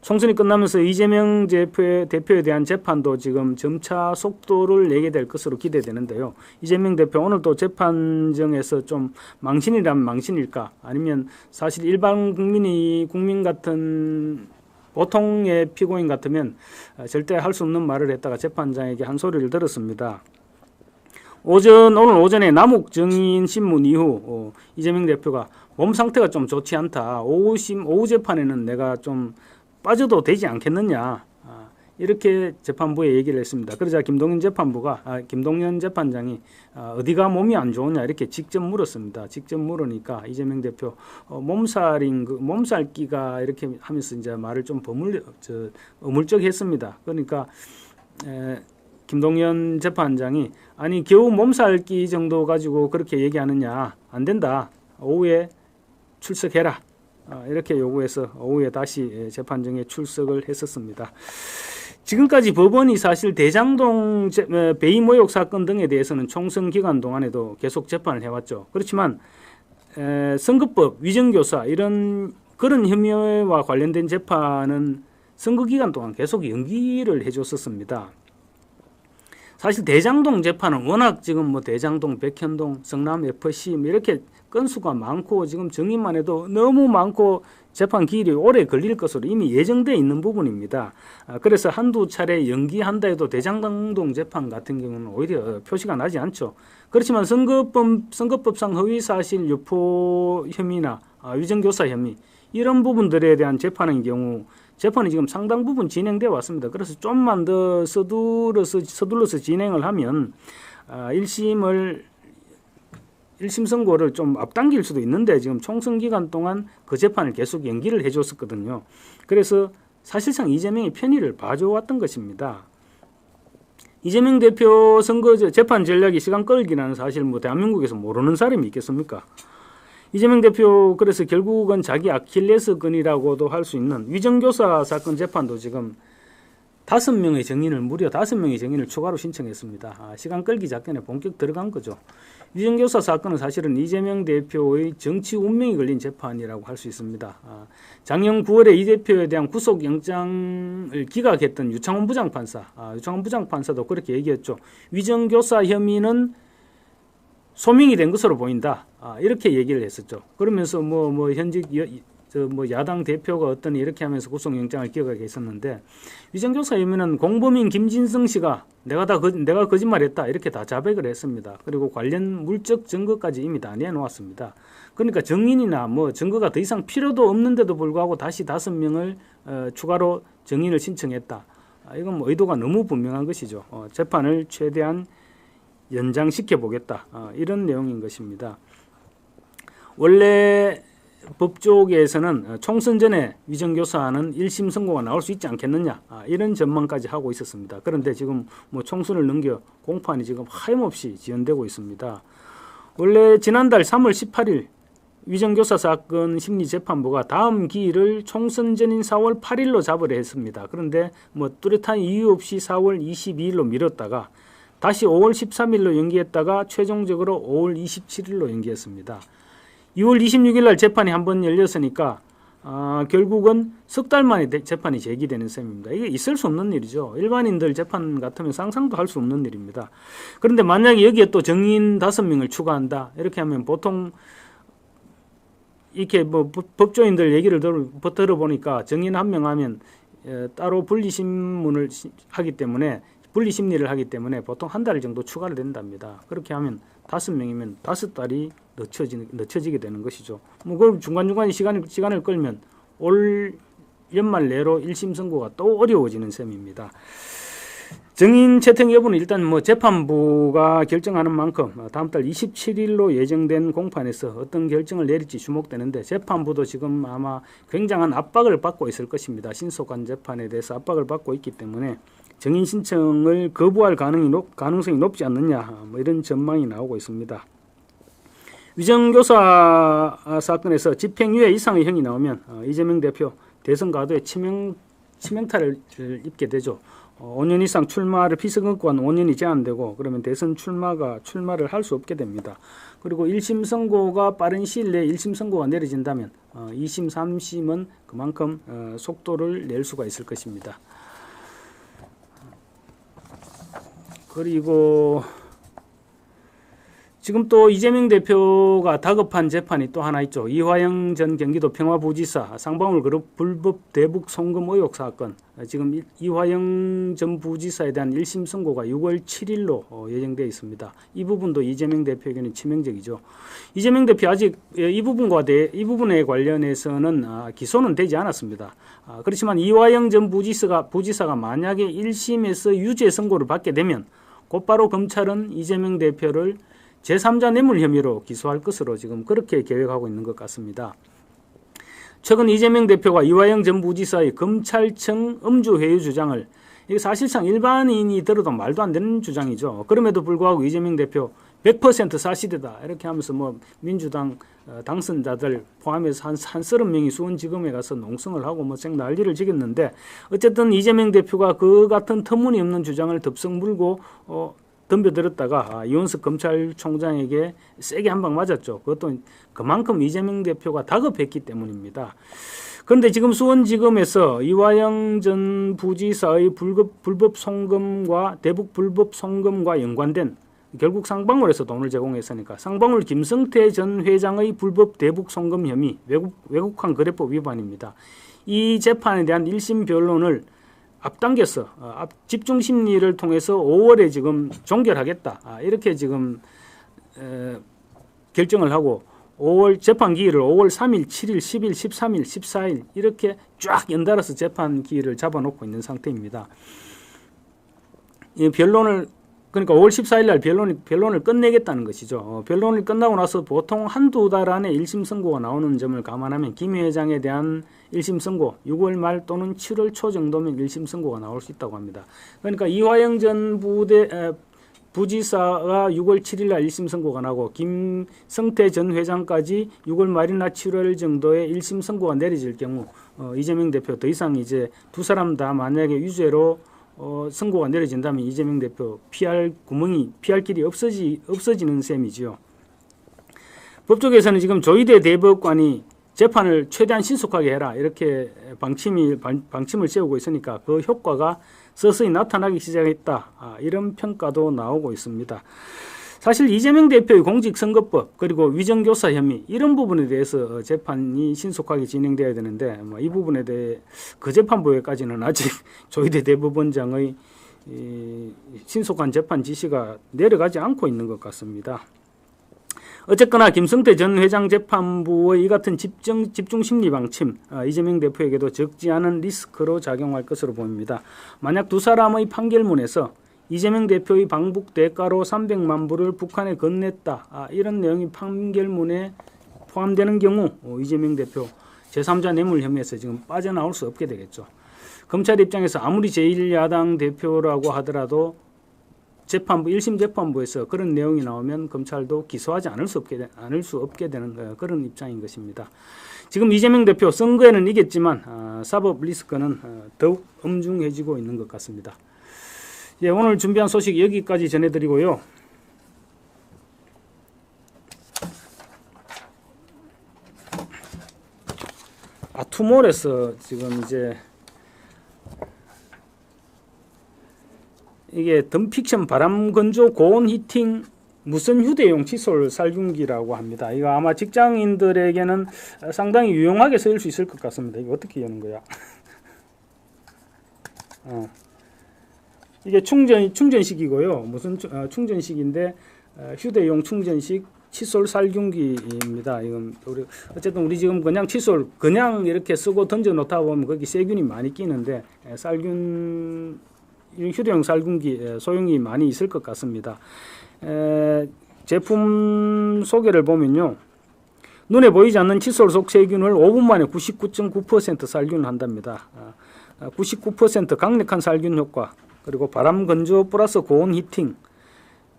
총선이 끝나면서 이재명 대표에 대한 재판도 지금 점차 속도를 내게 될 것으로 기대되는데요. 이재명 대표 오늘도 재판정에서 좀 망신이라면 망신일까? 아니면 사실 일반 국민 같은 보통의 피고인 같으면 절대 할 수 없는 말을 했다가 재판장에게 한 소리를 들었습니다. 오늘 오전에 남욱정인 신문 이후 이재명 대표가 몸 상태가 좀 좋지 않다. 오후 재판에는 내가 좀 빠져도 되지 않겠느냐 이렇게 재판부에 얘기를 했습니다. 그러자 김동연 재판장이 어디가 몸이 안 좋으냐 이렇게 직접 물었습니다. 직접 물으니까 이재명 대표 몸살기가 이렇게 하면서 이제 말을 좀 어물쩍했습니다. 그러니까 김동연 재판장이 아니 겨우 몸살기 정도 가지고 그렇게 얘기하느냐 안 된다. 오후에 출석해라. 이렇게 요구해서 오후에 다시 재판정에 출석을 했었습니다. 지금까지 법원이 사실 대장동 배임 의혹 사건 등에 대해서는 총선 기간 동안에도 계속 재판을 해왔죠. 그렇지만 선거법, 위정교사 그런 혐의와 관련된 재판은 선거 기간 동안 계속 연기를 해줬었습니다. 사실 대장동 재판은 워낙 지금 뭐 대장동, 백현동, 성남 FC 이렇게 건수가 많고 지금 정의만 해도 너무 많고 재판 기일이 오래 걸릴 것으로 이미 예정되어 있는 부분입니다. 그래서 한두 차례 연기한다 해도 대장동 재판 같은 경우는 오히려 표시가 나지 않죠. 그렇지만 선거법상 허위사실 유포 혐의나 위정교사 혐의 이런 부분들에 대한 재판의 경우 재판이 지금 상당 부분 진행되어 왔습니다. 그래서 좀만 더 서둘러서 진행을 하면 1심 선고를 좀 앞당길 수도 있는데 지금 총선 기간 동안 그 재판을 계속 연기를 해줬었거든요. 그래서 사실상 이재명의 편의를 봐줘왔던 것입니다. 이재명 대표 선거 재판 전략이 시간 끌기라는 사실 뭐 대한민국에서 모르는 사람이 있겠습니까? 이재명 대표 그래서 결국은 자기 아킬레스건이라고도 할 수 있는 위정교사 사건 재판도 지금 무려 5명의 증인을 추가로 신청했습니다. 시간 끌기 작전에 본격 들어간 거죠. 위정교사 사건은 사실은 이재명 대표의 정치 운명이 걸린 재판이라고 할 수 있습니다. 작년 9월에 이 대표에 대한 구속영장을 기각했던 유창훈 부장판사도 그렇게 얘기했죠. 위정교사 혐의는 소명이 된 것으로 보인다. 이렇게 얘기를 했었죠. 그러면서 현직 야당 대표가 어떤 이렇게 하면서 구속영장을 기각했었는데 위정교사 혐의는 공범인 김진성 씨가 내가 거짓말했다 이렇게 다 자백을 했습니다. 그리고 관련 물적 증거까지 이미 다 내놓았습니다. 그러니까 증인이나 증거가 더 이상 필요도 없는데도 불구하고 다시 5명을 추가로 증인을 신청했다. 이건 의도가 너무 분명한 것이죠. 재판을 최대한 연장시켜 보겠다. 이런 내용인 것입니다. 원래 법조계에서는 총선 전에 위정교사는 1심 선고가 나올 수 있지 않겠느냐 이런 전망까지 하고 있었습니다. 그런데 지금 총선을 넘겨 공판이 지금 하염없이 지연되고 있습니다. 원래 지난달 3월 18일 위정교사 사건 심리재판부가 다음 기일을 총선 전인 4월 8일로 잡으려 했습니다. 그런데 뭐 뚜렷한 이유 없이 4월 22일로 미뤘다가 다시 5월 13일로 연기했다가 최종적으로 5월 27일로 연기했습니다. 6월 26일 날 재판이 한번 열렸으니까 결국은 석 달 만에 재판이 제기되는 셈입니다. 이게 있을 수 없는 일이죠. 일반인들 재판 같으면 상상도 할 수 없는 일입니다. 그런데 만약에 여기에 또 증인 5명을 추가한다. 이렇게 하면 보통 이렇게 뭐 법조인들 얘기를 들어보니까 증인 1명 하면 따로 분리심문을 하기 때문에 분리심리를 하기 때문에 보통 한 달 정도 추가를 된답니다. 그렇게 하면 5명이면 5달이 늦춰지게 되는 것이죠. 뭐 그럼 중간중간 시간을 끌면 올 연말 내로 1심 선고가 또 어려워지는 셈입니다. 증인 채택 여부는 일단 뭐 재판부가 결정하는 만큼 다음 달 27일로 예정된 공판에서 어떤 결정을 내릴지 주목되는데 재판부도 지금 아마 굉장한 압박을 받고 있을 것입니다. 신속한 재판에 대해서 압박을 받고 있기 때문에 증인 신청을 거부할 가능성이 높지 않느냐 뭐 이런 전망이 나오고 있습니다. 위정교사 사건에서 집행유예 이상의 형이 나오면 이재명 대표 대선 가도에 치명타를 입게 되죠. 5년 이상 출마를 피선거권 5년이 제한되고 그러면 대선 출마를 할 수 없게 됩니다. 그리고 1심 선고가 빠른 시일 내에 1심 선고가 내려진다면 2심, 3심은 그만큼 속도를 낼 수가 있을 것입니다. 그리고 지금 또 이재명 대표가 다급한 재판이 또 하나 있죠. 이화영 전 경기도 평화부지사 쌍방울 그룹 불법 대북 송금 의혹 사건. 지금 이화영 전 부지사에 대한 1심 선고가 6월 7일로 예정되어 있습니다. 이 부분도 이재명 대표에게는 치명적이죠. 이재명 대표 아직 이 부분에 관련해서는 기소는 되지 않았습니다. 그렇지만 이화영 전 부지사가 만약에 1심에서 유죄 선고를 받게 되면 곧바로 검찰은 이재명 대표를 제3자 뇌물 혐의로 기소할 것으로 지금 그렇게 계획하고 있는 것 같습니다. 최근 이재명 대표가 이화영 전 부지사의 검찰청 음주회유 주장을 이게 사실상 일반인이 들어도 말도 안 되는 주장이죠. 그럼에도 불구하고 이재명 대표 100% 사실이다 이렇게 하면서 뭐 민주당 당선자들 포함해서 한 30명이 수원지검에 가서 농성을 하고 뭐 난리를 지겼는데 어쨌든 이재명 대표가 그 같은 터무니없는 주장을 덥석 물고 덤벼들었다가 이원석 검찰총장에게 세게 한 방 맞았죠. 그것도 그만큼 이재명 대표가 다급했기 때문입니다. 그런데 지금 수원지검에서 이화영 전 부지사의 불법 송금과 대북 불법 송금과 연관된 결국 쌍방울에서 돈을 제공했으니까 쌍방울 김성태 전 회장의 불법 대북 송금 혐의 외국환 거래법 위반입니다. 이 재판에 대한 1심 변론을 앞당겨서 집중 심리를 통해서 5월에 지금 종결하겠다 이렇게 지금 결정을 하고 5월 재판 기일을 5월 3일, 7일, 10일, 13일, 14일 이렇게 쫙 연달아서 재판 기일을 잡아놓고 있는 상태입니다. 이 변론을 그러니까 5월 14일 날 변론을 끝내겠다는 것이죠. 변론이 끝나고 나서 보통 한두 달 안에 1심 선고가 나오는 점을 감안하면 김 회장에 대한 1심 선고 6월 말 또는 7월 초 정도면 1심 선고가 나올 수 있다고 합니다. 그러니까 이화영 전 부지사가 6월 7일 날 1심 선고가 나고 김성태 전 회장까지 6월 말이나 7월 정도에 1심 선고가 내려질 경우 이재명 대표 더 이상 이제 두 사람 다 만약에 유죄로 선고가 내려진다면 이재명 대표 피할 길이 없어지는 셈이지요. 법조계에서는 지금 조희대 대법관이 재판을 최대한 신속하게 해라 이렇게 방침을 세우고 있으니까 그 효과가 서서히 나타나기 시작했다 이런 평가도 나오고 있습니다. 사실 이재명 대표의 공직선거법 그리고 위정교사 혐의 이런 부분에 대해서 재판이 신속하게 진행돼야 되는데 이 부분에 대해 그 재판부에까지는 아직 조희대 대법원장의 신속한 재판 지시가 내려가지 않고 있는 것 같습니다. 어쨌거나 김성태 전 회장 재판부의 이 같은 집중 심리 방침 이재명 대표에게도 적지 않은 리스크로 작용할 것으로 보입니다. 만약 두 사람의 판결문에서 이재명 대표의 방북 대가로 300만 불을 북한에 건넸다 이런 내용이 판결문에 포함되는 경우 이재명 대표 제3자 뇌물 혐의에서 지금 빠져나올 수 없게 되겠죠. 검찰 입장에서 아무리 제1야당 대표라고 하더라도 재판부 1심 재판부에서 그런 내용이 나오면 검찰도 기소하지 않을 수 없게 되는 그런 입장인 것입니다. 지금 이재명 대표 선거에는 이겼지만 사법 리스크는 더욱 엄중해지고 있는 것 같습니다. 예, 오늘 준비한 소식 여기까지 전해드리고요. 투몰에서 지금 이제 이게 덤픽션 바람 건조 고온 히팅 무선 휴대용 칫솔 살균기라고 합니다. 이거 아마 직장인들에게는 상당히 유용하게 쓰일 수 있을 것 같습니다. 이거 어떻게 여는 거야? 이게 충전식이고요. 무슨 충전식인데 휴대용 충전식 칫솔 살균기입니다. 이건 어쨌든 우리 지금 그냥 칫솔 그냥 이렇게 쓰고 던져 놓다 보면 거기 세균이 많이 끼는데 휴대용 살균기 소용이 많이 있을 것 같습니다. 제품 소개를 보면요. 눈에 보이지 않는 칫솔 속 세균을 5분 만에 99.9% 살균한답니다. 99% 강력한 살균 효과, 그리고 바람 건조 플러스 고온 히팅,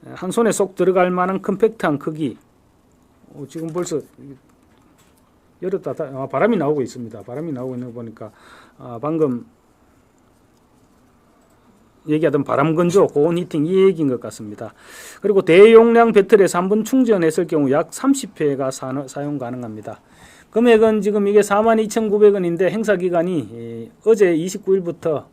한 손에 쏙 들어갈 만한 컴팩트한 크기. 지금 벌써 열었다 바람이 나오고 있습니다. 바람이 나오고 있는 거 보니까 방금 얘기하던 바람 건조, 고온 히팅 이 얘기인 것 같습니다. 그리고 대용량 배터리에서 한번 충전했을 경우 약 30회가 사용 가능합니다. 금액은 지금 이게 42,900원인데 행사 기간이 어제 29일부터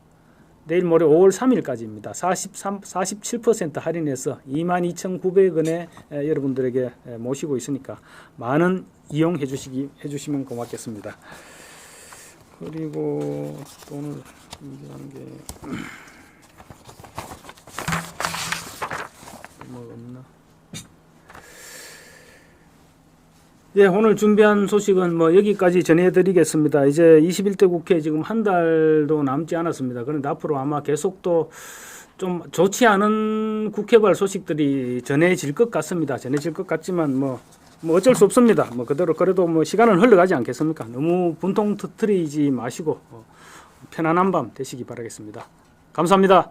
내일 모레 5월 3일까지입니다. 47% 할인해서 22,900원에 여러분들에게 모시고 있으니까 많은 이용해 주시면 고맙겠습니다. 그리고 또 오늘 준비한 게 뭐 없나? 예, 오늘 준비한 소식은 뭐 여기까지 전해드리겠습니다. 이제 21대 국회 지금 한 달도 남지 않았습니다. 그런데 앞으로 아마 계속 또 좀 좋지 않은 국회발 소식들이 전해질 것 같습니다. 전해질 것 같지만 뭐 어쩔 수 없습니다. 뭐 그래도 뭐 시간은 흘러가지 않겠습니까? 너무 분통 터뜨리지 마시고 편안한 밤 되시기 바라겠습니다. 감사합니다.